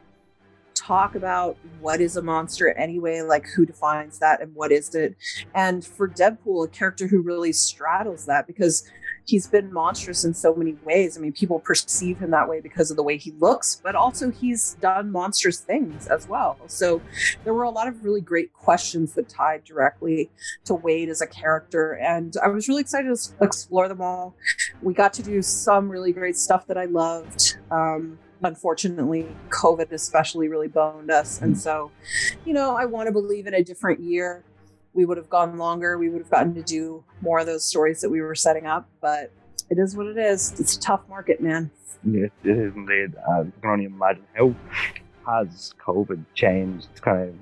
talk about what is a monster anyway, like, who defines that and what is it. And for Deadpool, a character who really straddles that, because he's been monstrous in so many ways. I mean, people perceive him that way because of the way he looks, but also he's done monstrous things as well. So there were a lot of really great questions that tied directly to Wade as a character, and I was really excited to explore them all. We got to do some really great stuff that I loved. Unfortunately, COVID especially really boned us, and so, I want to believe in a different year we would have gone longer. We would have gotten to do more of those stories that we were setting up, but it is what it is. It's a tough market, man. It is indeed. I can only imagine how has COVID changed kind of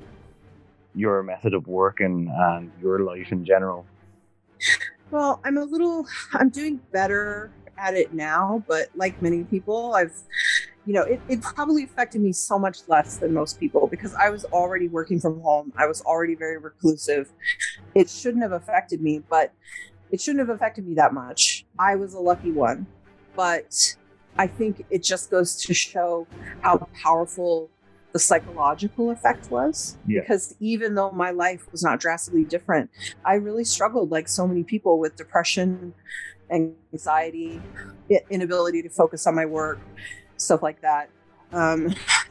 your method of working and your life in general. Well, I'm doing better at it now, but like many people, it probably affected me so much less than most people because I was already working from home. I was already very reclusive. It shouldn't have affected me, but it shouldn't have affected me that much. I was a lucky one, but I think it just goes to show how powerful the psychological effect was. Yeah. Because even though my life was not drastically different, I really struggled like so many people with depression, anxiety, inability to focus on my work, stuff like that.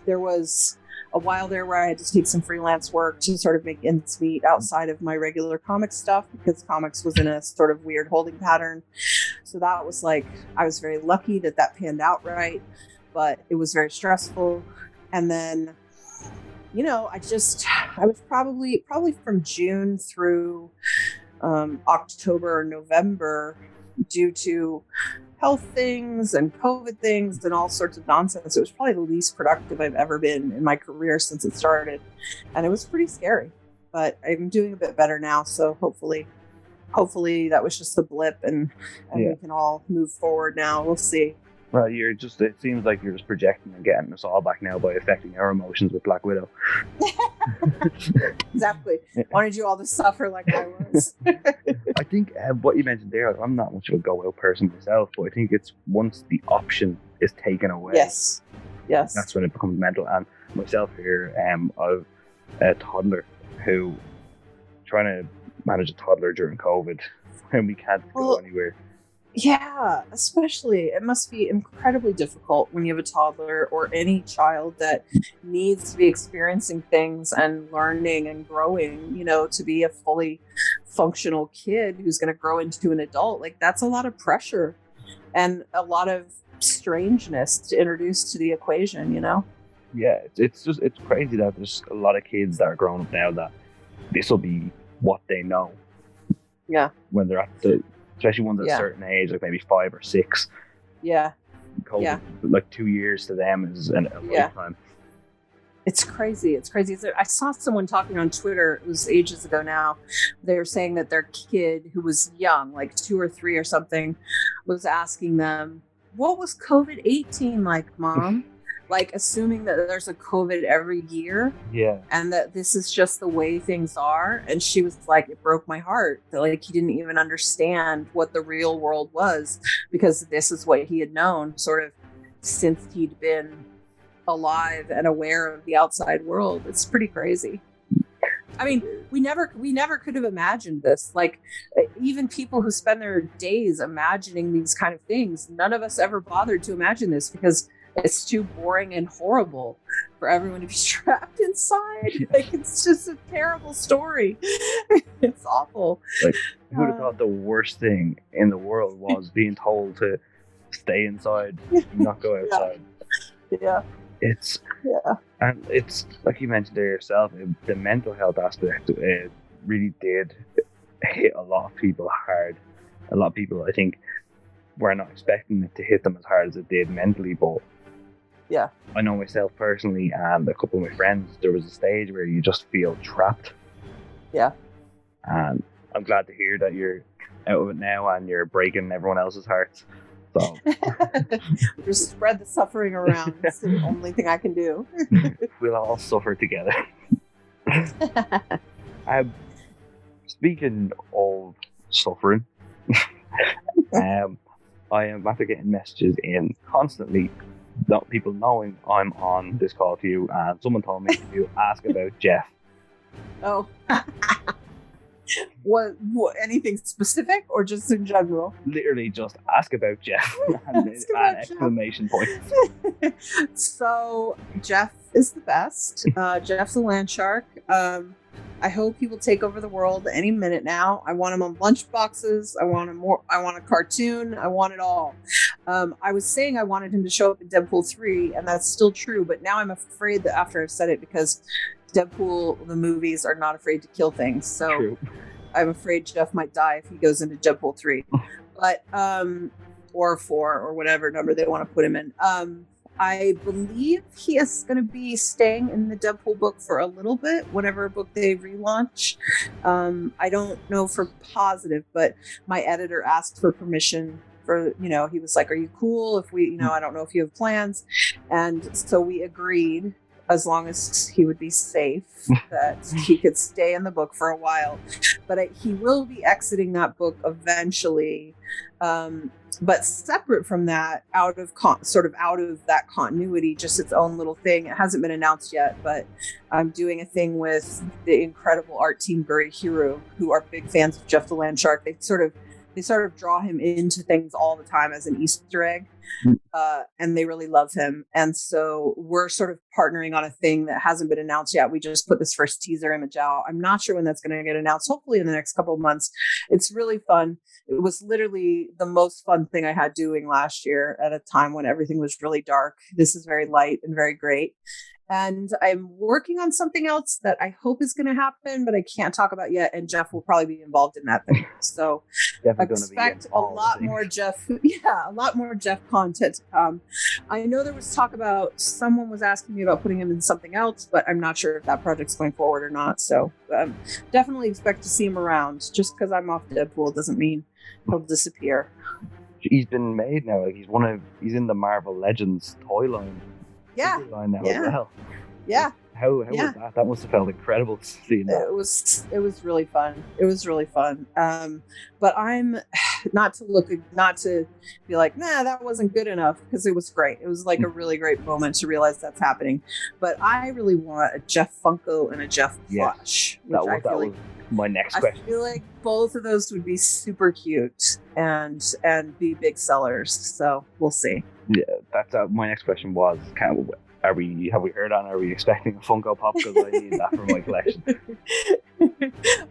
There was a while there where I had to take some freelance work to sort of make ends meet outside of my regular comic stuff because comics was in a sort of weird holding pattern. So that was like, I was very lucky that panned out right, but it was very stressful. And then, I was probably from June through October or November, due to health things and COVID things and all sorts of nonsense. It was probably the least productive I've ever been in my career since it started. And it was pretty scary, but I'm doing a bit better now. So hopefully that was just a blip and we can all move forward now. We'll see. Well, it seems like you're just projecting and getting us all back now by affecting our emotions with Black Widow. Exactly. Wanted you all to suffer like I was. I think what you mentioned there, I'm not much of a go-out person myself, but I think it's once the option is taken away. Yes. That's when it becomes mental. And myself here, I've a toddler who trying to manage a toddler during COVID when we can't go anywhere. Yeah, especially it must be incredibly difficult when you have a toddler or any child that needs to be experiencing things and learning and growing, to be a fully functional kid who's going to grow into an adult. Like that's a lot of pressure and a lot of strangeness to introduce to the equation, Yeah, it's crazy that there's a lot of kids that are growing up now that this will be what they know. Yeah. When they're especially ones at a certain age, like maybe 5 or 6. Yeah. COVID, like 2 years to them is a lifetime. It's crazy. I saw someone talking on Twitter, it was ages ago now. They were saying that their kid who was young, like 2 or 3 or something, was asking them, what was COVID-18 like, Mom? Like assuming that there's a COVID every year. Yeah. And that this is just the way things are. And she was like, it broke my heart that like he didn't even understand what the real world was because this is what he had known sort of since he'd been alive and aware of the outside world. It's pretty crazy. I mean, we never could have imagined this. Like even people who spend their days imagining these kind of things, none of us ever bothered to imagine this because it's too boring and horrible for everyone to be trapped inside. Like it's just a terrible story. It's awful. Like who would have thought the worst thing in the world was being told to stay inside, not go outside. Yeah. And it's like you mentioned there yourself, the mental health aspect really did hit a lot of people hard. A lot of people, I think, were not expecting it to hit them as hard as it did mentally, but yeah, I know myself personally and a couple of my friends, there was a stage where you just feel trapped. Yeah. And I'm glad to hear that you're out of it now and you're breaking everyone else's hearts. So just spread the suffering around. It's the only thing I can do. We'll all suffer together. Speaking of suffering, I am after getting messages in constantly, not people knowing I'm on this call to you, and someone told me to ask about Jeff. Oh. What? Anything specific or just in general? Literally, just ask about Jeff and exclamation point. So Jeff is the best. Jeff's a Landshark. I hope he will take over the world any minute now. I want him on lunch boxes. I want a cartoon. I want it all. I was saying I wanted him to show up in Deadpool 3, and that's still true. But now I'm afraid that after I've said it, because Deadpool, the movies, are not afraid to kill things. So true. I'm afraid Jeff might die if he goes into Deadpool 3. But, or 4, or whatever number they want to put him in. I believe he is going to be staying in the Deadpool book for a little bit, whatever book they relaunch. I don't know for positive, but my editor asked for permission for, he was like, are you cool if we, I don't know if you have plans. And so we agreed, as long as he would be safe, that he could stay in the book for a while. But he will be exiting that book eventually. But separate from that, out of that continuity, just its own little thing. It hasn't been announced yet, but I'm doing a thing with the incredible art team Guri Hiru, who are big fans of Jeff the Landshark. They sort of draw him into things all the time as an Easter egg. And they really love him. And so we're sort of partnering on a thing that hasn't been announced yet. We just put this first teaser image out. I'm not sure when that's going to get announced, hopefully in the next couple of months. It's really fun. It was literally the most fun thing I had doing last year at a time when everything was really dark. This is very light and very great. And I'm working on something else that I hope is going to happen, but I can't talk about yet. And Jeff will probably be involved in that thing. So expect a lot more Jeff. Yeah, a lot more Jeff content to come. I know there was talk about, someone was asking me about putting him in something else, but I'm not sure if that project's going forward or not. So definitely expect to see him around. Just because I'm off Deadpool doesn't mean he'll disappear. He's been made now. Like he's in the Marvel Legends toy line. Yeah. Line now as well. Yeah. How was that? That must have felt incredible seeing that. It was really fun. It was really fun. But I'm not to be like, nah, that wasn't good enough, because it was great. It was like a really great moment to realize that's happening. But I really want a Jeff Funko and a Jeff plush. That was my next question. I feel like both of those would be super cute and be big sellers. So we'll see. Yeah, that's my next question was, have we heard on? Are we expecting a Funko Pop? Because I need that for my collection.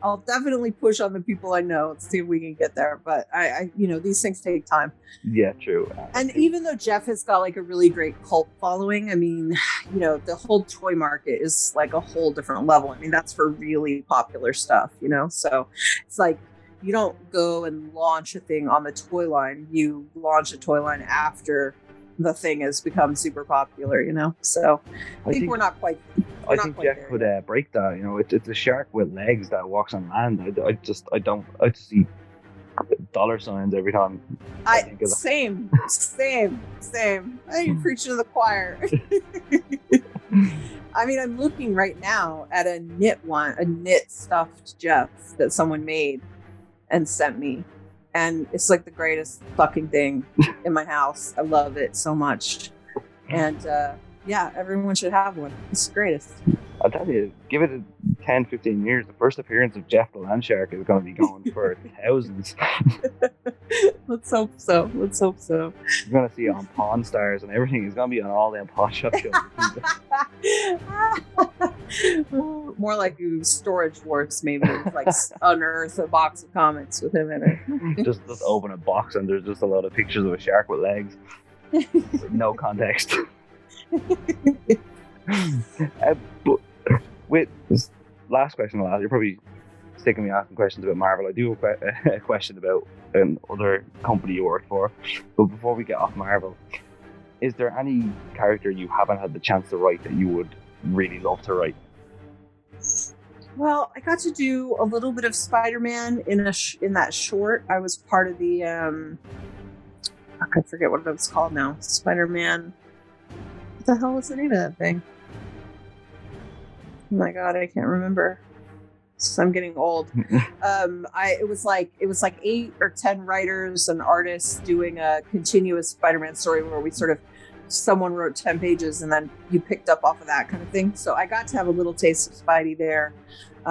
I'll definitely push on the people I know. Let's see if we can get there. But I these things take time. Yeah, true. And even though Jeff has got like a really great cult following, I mean, the whole toy market is like a whole different level. I mean, that's for really popular stuff, So it's like, you don't go and launch a thing on the toy line. You launch a toy line after the thing has become super popular, So I think we're not quite. I think Jeff could break that. It's a shark with legs that walks on land. I just see dollar signs every time. I think of that. Same. I ain't preaching to the choir. I mean, I'm looking right now at a knit stuffed Jeff that someone made and sent me, and it's like the greatest fucking thing in my house. I love it so much, and everyone should have one. It's the greatest. I'll tell you, give it 10, 15 years, the first appearance of Jeff the Landshark is going to be going for thousands. Let's hope so. You're going to see it on Pawn Stars and everything. It's going to be on all them pawn shop shows. More like Storage Wars, maybe. Like unearth a box of comics with him in it. just open a box and there's just a lot of pictures of a shark with legs. With no context. But with this last question, you're probably sick of me asking questions about Marvel. I do have a question about another company you worked for. But before we get off Marvel, is there any character you haven't had the chance to write that you would really love to write? Well, I got to do a little bit of SpiderMan in that short. I was part of the I forget what it was called now. SpiderMan. What the hell was the name of that thing? Oh my god, I can't remember. So I'm getting old. It was like 8 or 10 writers and artists doing a continuous Spider-Man story where someone wrote 10 pages and then you picked up off of that kind of thing. So I got to have a little taste of Spidey there.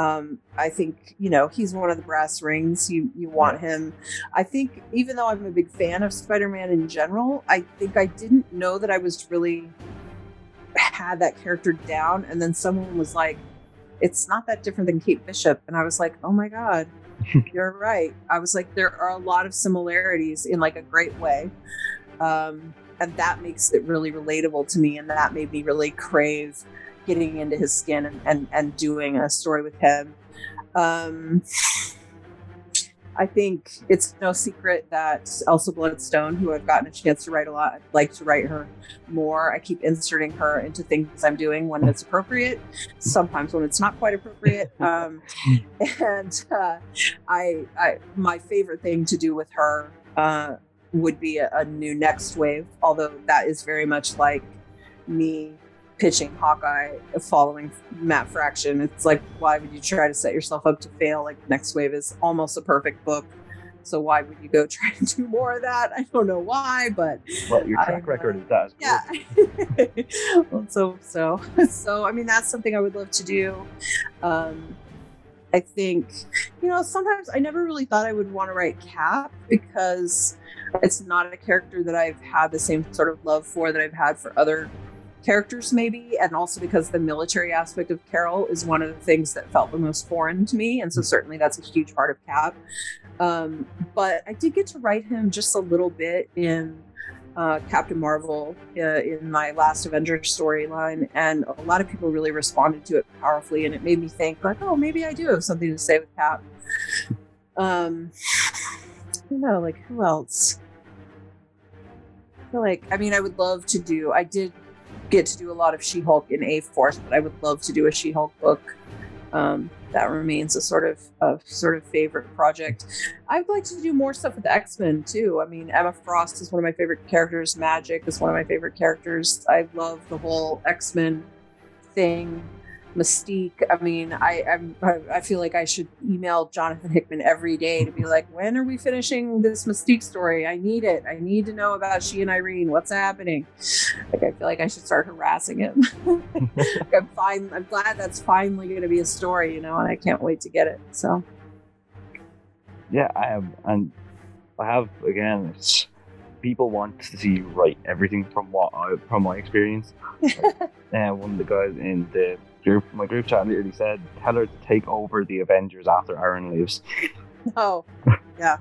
I think, you know, he's one of the brass rings. You want him. I think even though I'm a big fan of Spider-Man in general, I think I didn't know that I was really had that character down. And then someone was like, it's not that different than Kate Bishop. And I was like, oh my God, you're right. I was like, there are a lot of similarities in like a great way. And that makes it really relatable to me. And that made me really crave getting into his skin and doing a story with him. I think it's no secret that Elsa Bloodstone, who I've gotten a chance to write a lot, I'd like to write her more. I keep inserting her into things I'm doing when it's appropriate, sometimes when it's not quite appropriate. My favorite thing to do with her would be a new Next Wave, although that is very much like me pitching Hawkeye following Matt Fraction. It's like, why would you try to set yourself up to fail? Like, Next Wave is almost a perfect book, so why would you go try to do more of that? I don't know why, but well, your track record is that. Yeah. Well, so I mean, that's something I would love to do. I think, you know, sometimes I never really thought I would want to write Cap because it's not a character that I've had the same sort of love for that I've had for other characters, maybe, and also because the military aspect of Carol is one of the things that felt the most foreign to me, and so certainly that's a huge part of Cap. But I did get to write him just a little bit in Captain Marvel in my last Avengers storyline, and a lot of people really responded to it powerfully, and it made me think like, oh, maybe I do have something to say with Cap. You know, like, who else? I feel like, I mean, I would love to do, I did get to do a lot of She-Hulk in A-Force, but I would love to do a She-Hulk book. That remains a sort of favorite project. I'd like to do more stuff with the X-Men too. I mean, Emma Frost is one of my favorite characters. Magic is one of my favorite characters. I love the whole X-Men thing. Mystique. I mean, I feel like I should email Jonathan Hickman every day to be like, when are we finishing this Mystique story? I need it. I need to know about she and Irene. What's happening? Like, I feel like I should start harassing him. I'm glad that's finally going to be a story, you know, and I can't wait to get it. So, yeah, I have again. It's, people want to see you write everything from my experience. One of the guys in my group chat literally said, tell her to take over the Avengers after Aaron leaves. Oh, yeah.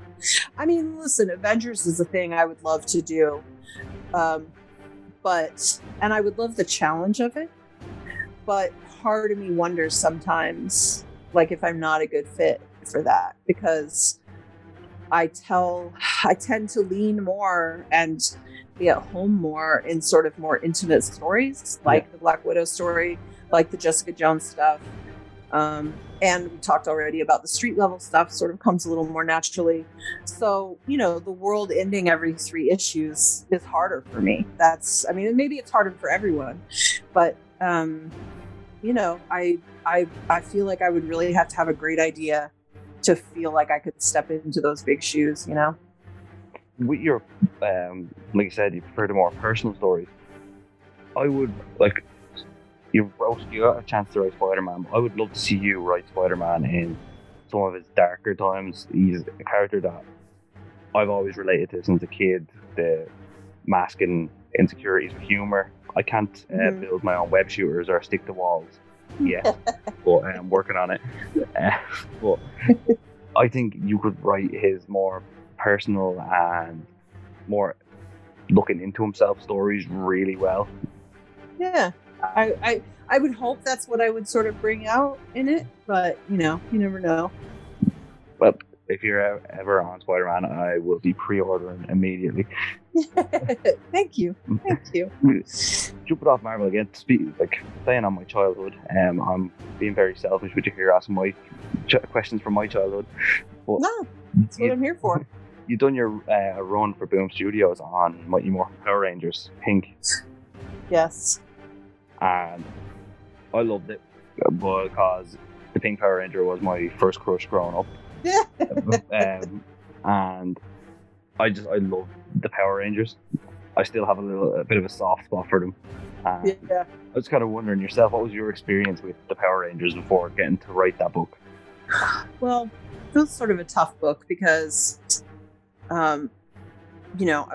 I mean, listen, Avengers is a thing I would love to do. And I would love the challenge of it. But part of me wonders sometimes, like, if I'm not a good fit for that, because I tend to lean more and be at home more in sort of more intimate stories, like the Black Widow story, like the Jessica Jones stuff. And we talked already about the street level stuff, sort of comes a little more naturally. So, you know, the world ending every 3 issues is harder for me. I mean, maybe it's harder for everyone, but, you know, I feel like I would really have to have a great idea to feel like I could step into those big shoes, you know? With your, like you said, you prefer the more personal stories. I would, like, you got a chance to write Spider-Man. I would love to see you write Spider-Man in some of his darker times. He's a character that I've always related to since a kid, the masking insecurities with humor. I can't build my own web shooters or stick to walls yet, but I'm working on it. But I think you could write his more personal and more looking into himself stories really well. Yeah, I would hope that's what I would sort of bring out in it, but you know, you never know. Well, if you're ever on Spider-Man, I will be pre-ordering immediately. Thank you. Jumping off Marvel again, like staying on my childhood. I'm being very selfish with you here, asking my questions from my childhood. But no, that's what I'm here for. You've done your run for Boom Studios on Mighty Morphin Power Rangers Pink. Yes. And I loved it because the Pink Power Ranger was my first crush growing up. And I love the Power Rangers. I still have a bit of a soft spot for them. Yeah. I was kind of wondering yourself, what was your experience with the Power Rangers before getting to write that book? Well, it was sort of a tough book because, I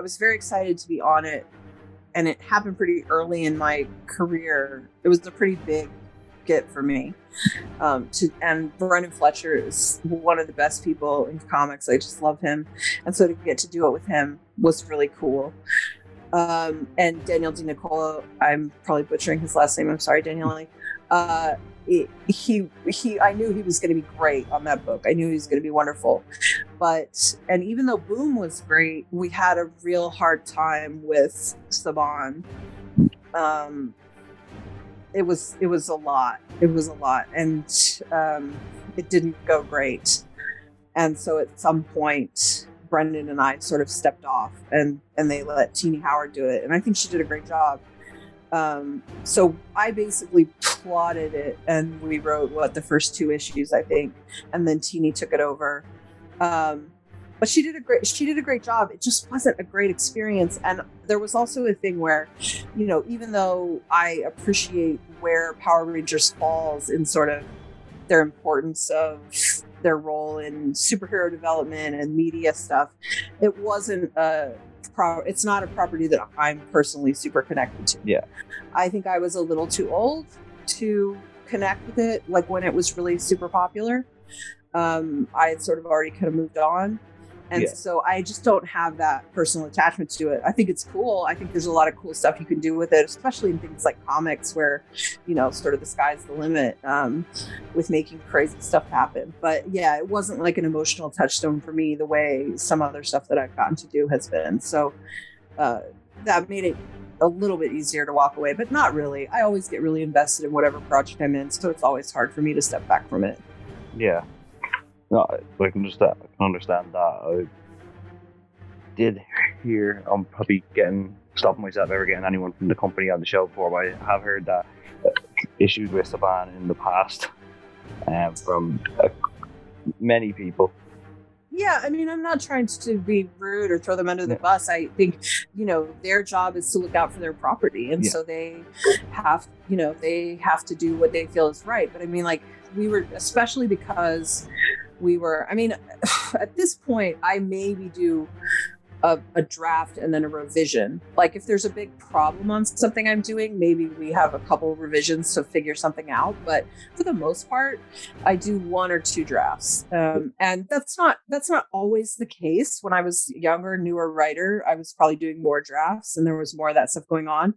was very excited to be on it, and it happened pretty early in my career. It was a pretty big get for me. And Brennan Fletcher is one of the best people in comics. I just love him, and so to get to do it with him was really cool. And Daniel Di Nicola, I'm probably butchering his last name. I'm sorry, Daniele. I knew he was going to be great on that book. I knew he was going to be wonderful. And even though Boom was great, we had a real hard time with Saban. It was a lot. It was a lot. And it didn't go great. And so at some point, Brendan and I sort of stepped off and they let Teenie Howard do it. And I think she did a great job. So I basically plotted it, and we wrote the first 2 issues, I think. And then Teenie took it over. But she did a great job. It just wasn't a great experience. And there was also a thing where, even though I appreciate where Power Rangers falls in sort of their importance of their role in superhero development and media stuff, it wasn't it's not a property that I'm personally super connected to. Yeah. I think I was a little too old to connect with it, like when it was really super popular. I had sort of already kind of moved on. And so I just don't have that personal attachment to it. I think it's cool. I think there's a lot of cool stuff you can do with it, especially in things like comics where, sort of the sky's the limit with making crazy stuff happen. But yeah, it wasn't like an emotional touchstone for me the way some other stuff that I've gotten to do has been. So that made it a little bit easier to walk away, but not really. I always get really invested in whatever project I'm in. So it's always hard for me to step back from it. Yeah. No, I can understand that. I did hear, I'm probably stopping myself ever getting anyone from the company on the show before, but I have heard that issues with Saban in the past from many people. Yeah, I mean, I'm not trying to be rude or throw them under the bus. I think, their job is to look out for their property. And so they have to do what they feel is right. But I mean, like, we were, especially because at this point, I maybe do a draft and then a revision. Like if there's a big problem on something I'm doing, maybe we have a couple of revisions to figure something out. But for the most part, I do 1 or 2 drafts. And that's not always the case. When I was younger, newer writer, I was probably doing more drafts and there was more of that stuff going on.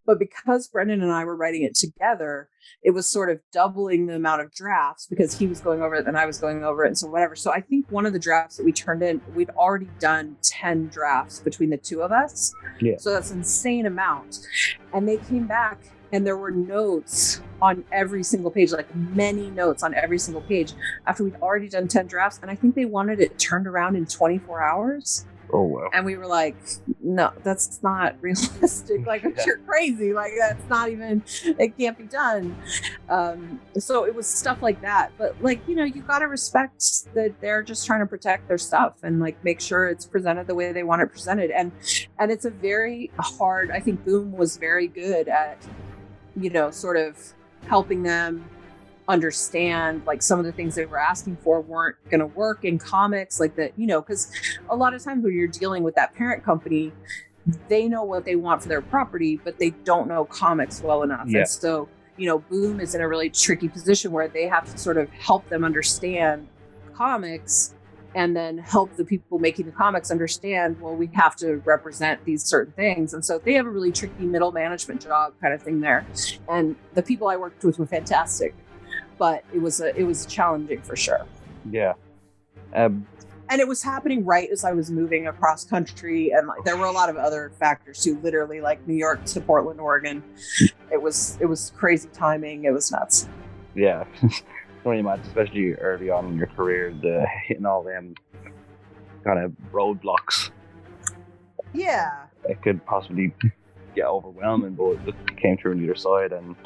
But because Brendan and I were writing it together, it was sort of doubling the amount of drafts because he was going over it and I was going over it. And so whatever. So I think one of the drafts that we turned in, we'd already done 10 drafts between the 2 of us. Yeah. So that's an insane amount. And they came back and there were notes on every single page, like many notes on every single page after we'd already done 10 drafts. And I think they wanted it turned around in 24 hours. Oh, wow. And we were like, no, that's not realistic. Like, you're crazy. Like, that's not even, it can't be done. So it was stuff like that. But like, you got to respect that they're just trying to protect their stuff and like make sure it's presented the way they want it presented. And it's a very hard, I think Boom was very good at, sort of helping them understand like some of the things they were asking for weren't going to work in comics like that, because a lot of times when you're dealing with that parent company, they know what they want for their property, but they don't know comics well enough. Yeah. And so, Boom is in a really tricky position where they have to sort of help them understand comics and then help the people making the comics understand, well, we have to represent these certain things. And so they have a really tricky middle management job kind of thing there. And the people I worked with were fantastic. But it was challenging for sure. Yeah. And it was happening right as I was moving across country. And like, there were a lot of other factors too, literally like New York to Portland, Oregon. It was crazy timing. It was nuts. Yeah. Can you imagine, especially early on in your career, hitting all them kind of roadblocks. Yeah. It could possibly get overwhelming, but it came through on the other side and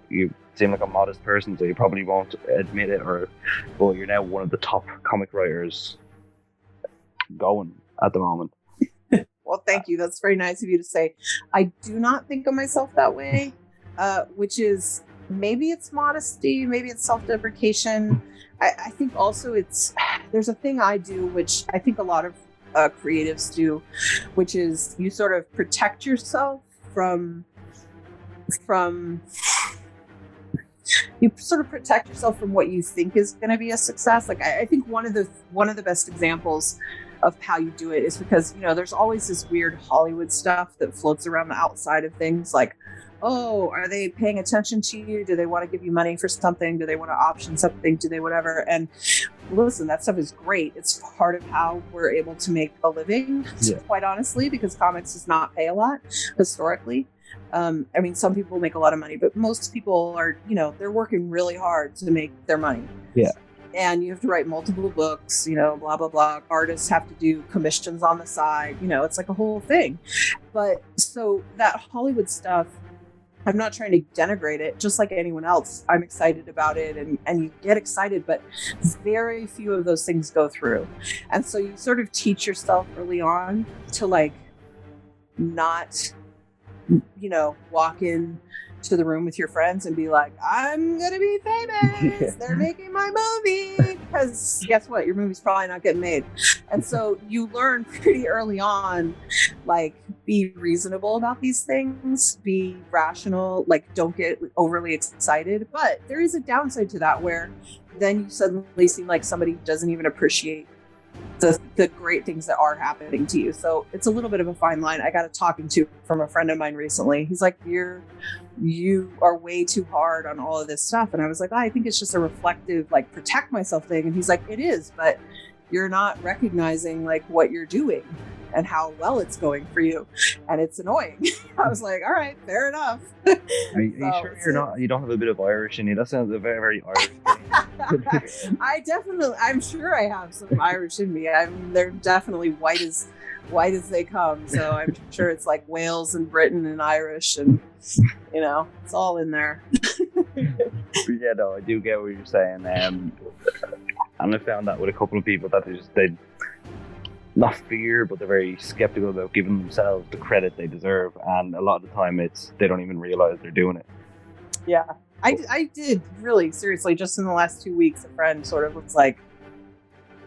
you seem like a modest person, so you probably won't admit it, but you're now one of the top comic writers going at the moment. Well, thank you. That's very nice of you to say. I do not think of myself that way, which is maybe it's modesty, maybe it's self-deprecation. I think also there's a thing I do, which I think a lot of creatives do, which is you sort of protect yourself from what you think is going to be a success. Like I think one of the best examples of how you do it is because, there's always this weird Hollywood stuff that floats around the outside of things, like, oh, are they paying attention to you? Do they want to give you money for something? Do they want to option something? Do they whatever? And listen, that stuff is great. It's part of how we're able to make a living, quite honestly, because comics does not pay a lot historically. Some people make a lot of money, but most people are, they're working really hard to make their money. Yeah. And you have to write multiple books, blah, blah, blah. Artists have to do commissions on the side. It's like a whole thing. But so that Hollywood stuff, I'm not trying to denigrate it, just like anyone else. I'm excited about it and you get excited, but very few of those things go through. And so you sort of teach yourself early on to like not, walk in to the room with your friends and be like, I'm gonna be famous. They're making my movie. Because guess what? Your movie's probably not getting made. And so you learn pretty early on, like, be reasonable about these things, be rational, like don't get overly excited. But there is a downside to that where then you suddenly seem like somebody who doesn't even appreciate the great things that are happening to you. So it's a little bit of a fine line. I got a talking to from a friend of mine recently. He's like, you are way too hard on all of this stuff. And I was like, I think it's just a reflective, like, protect myself thing. And he's like, it is, but you're not recognizing like what you're doing and how well it's going for you. And it's annoying. I was like, all right, fair enough. Are you sure you don't have a bit of Irish in you? That sounds a very, very Irish thing. I'm sure I have some Irish in me. I mean, they're definitely white as they come. So I'm sure it's like Wales and Britain and Irish and, it's all in there. Yeah, no, I do get what you're saying. And I found that with a couple of people that they not fear, but they're very skeptical about giving themselves the credit they deserve. And a lot of the time they don't even realize they're doing it. Yeah. I did really seriously just in the last 2 weeks, a friend sort of was like,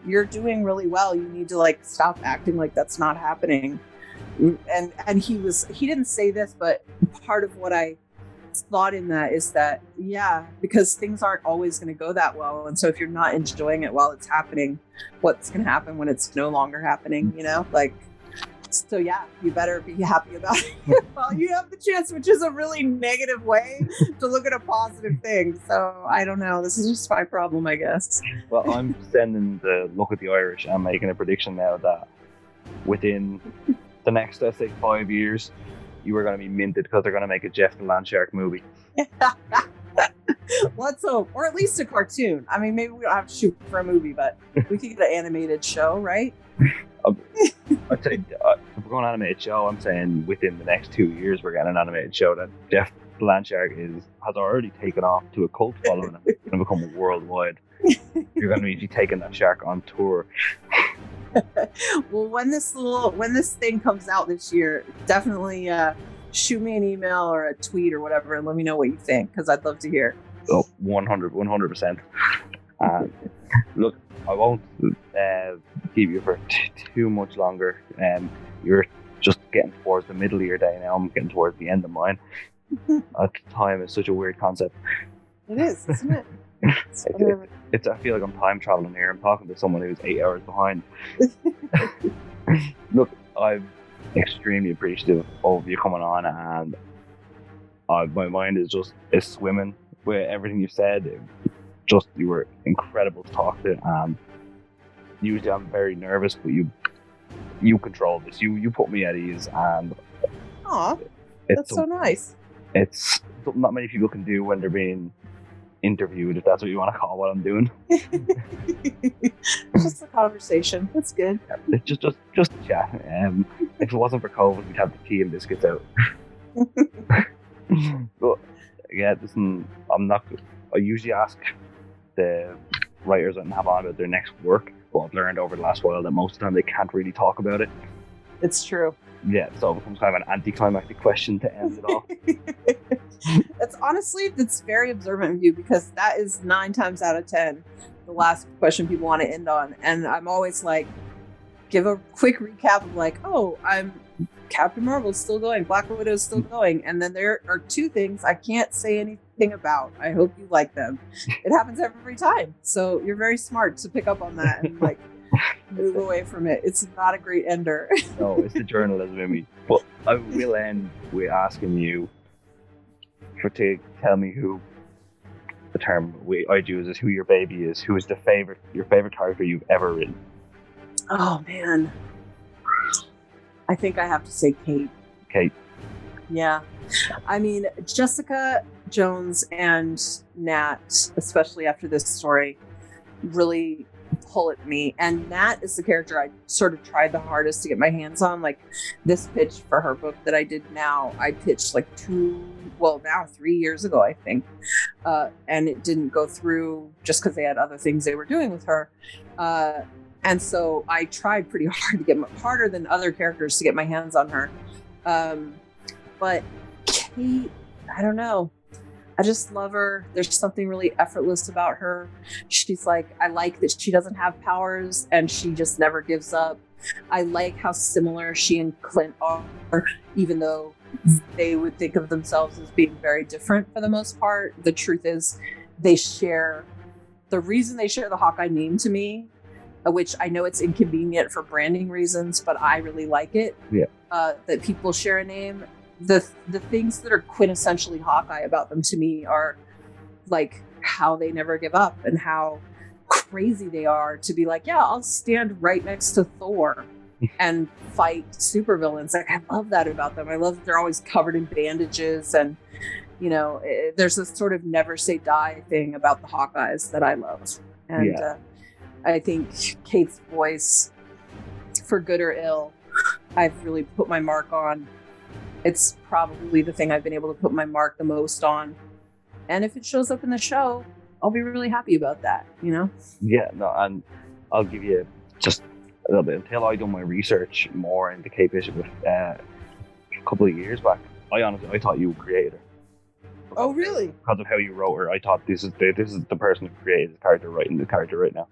you're doing really well. You need to like stop acting like that's not happening. And he didn't say this, but part of what I thought in that is that, yeah, because things aren't always going to go that well. And so if you're not enjoying it while it's happening, what's going to happen when it's no longer happening, so yeah, you better be happy about it while you have the chance, which is a really negative way to look at a positive thing. So I don't know. This is just my problem, I guess. Well, I'm sending the look at the Irish and making a prediction now that within the next, let's say, 5 years, you are going to be minted because they're going to make a Jeff the Landshark movie. Let's hope. Or at least a cartoon. I mean, maybe we don't have to shoot for a movie, but we could get an animated show, right? I'd say if we're going animated show, I'm saying within the next 2 years we're getting an animated show that Jeff the Landshark has already taken off to a cult following and it's going to become worldwide. You're going to be taking that shark on tour. Well, when this thing comes out this year, definitely shoot me an email or a tweet or whatever and let me know what you think, because I'd love to hear. Oh, 100%. Look, I won't keep you for too much longer. You're just getting towards the middle of your day now. I'm getting towards the end of mine. Time is such a weird concept. It is, isn't it? I feel like I'm time traveling here. I'm talking to someone who's 8 hours behind. Look, I'm extremely appreciative of you coming on, and my mind is swimming with everything you've said. You were incredible to talk to, and usually I'm very nervous, but you control this. You put me at ease, and that's so nice. It's something not many people can do when they're being interviewed, if that's what you want to call what I'm doing. Just a conversation. That's good. It's just chat. If it wasn't for COVID, we'd have the tea and biscuits out. But yeah, listen, I usually ask the writers I have on about their next work, but I've learned over the last while that most of the time they can't really talk about it. It's true. Yeah, so it becomes kind of an anticlimactic question to end it off. That's very observant of you, because that is 9 times out of 10 the last question people want to end on. And I'm always like, give a quick recap of like, oh, I'm Captain Marvel's still going, Black Widow's still going, and then there are 2 things I can't say anything about. I hope you like them. It happens every time. So you're very smart to pick up on that and like move away from it. It's not a great ender. No, it's the journalism in me. But I will end with asking you to tell me who the term I use is who your baby is. Who is your favorite character you've ever written? Oh man, I think I have to say Kate. Kate. Yeah, I mean Jessica Jones and Nat, especially after this story, really pull at me. And Nat is the character I sort of tried the hardest to get my hands on. Like this pitch for her book that I did now, I pitched like 3 years ago, I think. And it didn't go through just because they had other things they were doing with her. And so I tried pretty hard to get harder than other characters to get my hands on her. But Kate, I don't know. I just love her. There's something really effortless about her. She's like, I like that she doesn't have powers and she just never gives up. I like how similar she and Clint are, even though they would think of themselves as being very different for the most part. The truth is the reason they share the Hawkeye name to me, which I know it's inconvenient for branding reasons, but I really like it. Yeah. That people share a name. The things that are quintessentially Hawkeye about them to me are like how they never give up and how crazy they are to be like, yeah, I'll stand right next to Thor and fight supervillains. Like, I love that about them. I love that they're always covered in bandages, and there's this sort of never say die thing about the Hawkeyes that I love. And I think Kate's voice, for good or ill, I've really put my mark on. It's probably the thing I've been able to put my mark the most on. And if it shows up in the show, I'll be really happy about that, Yeah, no, and I'll give you just a little bit. Until I done my research more into Kate Bishop a couple of years back, I thought you created her. Oh, really? Because of how you wrote her, I thought this is the person who created the character writing the character right now.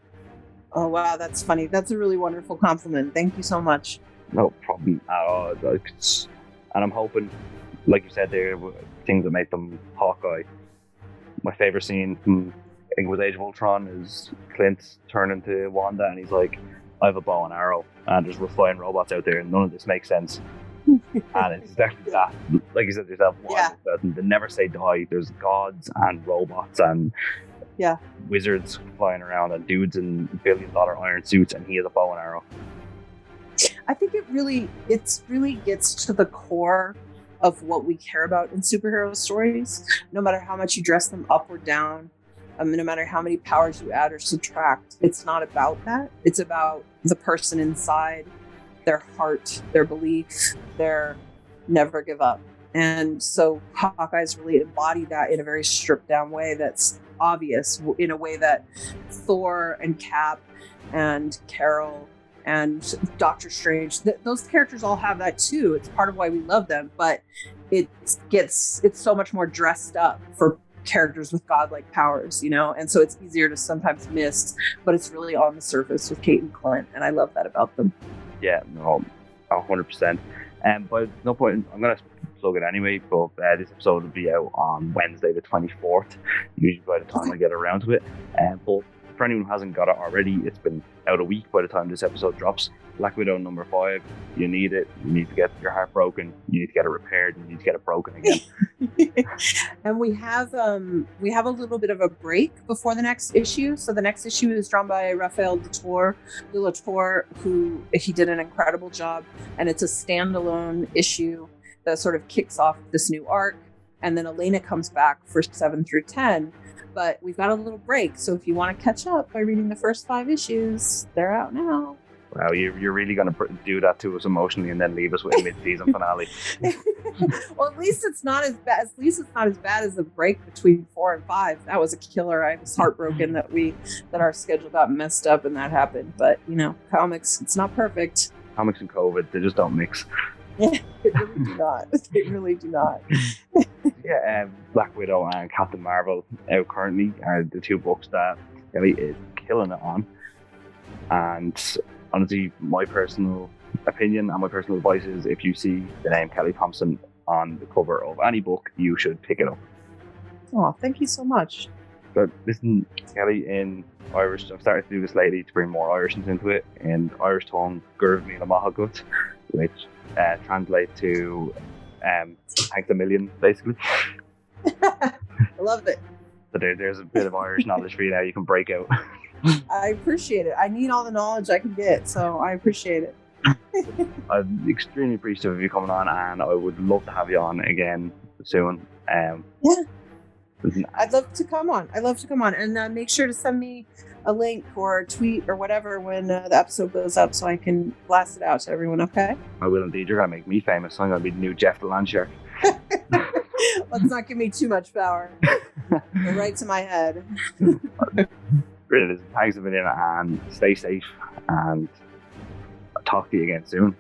Oh, wow, that's funny. That's a really wonderful compliment. Thank you so much. No problem at all. And I'm hoping, like you said, there were things that make them Hawkeye. My favorite scene from, I think it was Age of Ultron, is Clint turning to Wanda and he's like, I have a bow and arrow and there's flying robots out there and none of this makes sense. And it's exactly that. Like you said yourself, they never say die. There's gods and robots and wizards flying around and dudes in billion-dollar iron suits, and he has a bow and arrow. I think it really gets to the core of what we care about in superhero stories. No matter how much you dress them up or down, no matter how many powers you add or subtract, it's not about that. It's about the person inside, their heart, their belief, their never give up. And so Hawkeye's really embodied that in a very stripped down way that's obvious, in a way that Thor and Cap and Carol and Doctor Strange, those characters all have that too. It's part of why we love them, but it's so much more dressed up for characters with godlike powers, and so it's easier to sometimes miss, but it's really on the surface with Kate and Clint, and I love that about them. Yeah, no, 100%. But no point, I'm going to plug it anyway, but this episode will be out on Wednesday the 24th, usually by the time I get around to it. But for anyone who hasn't got it already, it's been out a week by the time this episode drops. Black Widow number 5, you need it. You need to get your heart broken. You need to get it repaired. You need to get it broken again. And we have a little bit of a break before the next issue. So the next issue is drawn by Raphael de la Tour, who he did an incredible job. And it's a standalone issue that sort of kicks off this new arc. And then Elena comes back for 7 through 10. But we've got a little break, so if you want to catch up by reading the first 5 issues, they're out now. Wow, you're really going to do that to us emotionally and then leave us with a mid-season finale. Well, at least it's not as bad. At least it's not as bad as the break between 4 and 5. That was a killer. I was heartbroken that our schedule got messed up and that happened. But comics, it's not perfect. Comics and COVID, they just don't mix. They really do not. They really do not. Yeah, Black Widow and Captain Marvel out currently are the two books that Kelly is killing it on. And honestly, my personal opinion and my personal advice is if you see the name Kelly Thompson on the cover of any book, you should pick it up. Oh, thank you so much. But listen, Kelly, in Irish, I've started to do this lately to bring more Irishness into it. In Irish tongue, Gurv Mila Mahagut, which translates to thanks a million, basically. I love it. So there's a bit of Irish knowledge for you now. You can break out. I appreciate it. I need all the knowledge I can get, so I appreciate it. I'm extremely appreciative of you coming on, and I would love to have you on again soon. Yeah. I'd love to come on. And make sure to send me a link or a tweet or whatever when the episode goes up so I can blast it out to everyone, okay? I will indeed. You're going to make me famous. So I'm going to be the new Jeff the Landshark. Let's not give me too much power. Go right to my head. Really, thanks a million, and stay safe, and I'll talk to you again soon.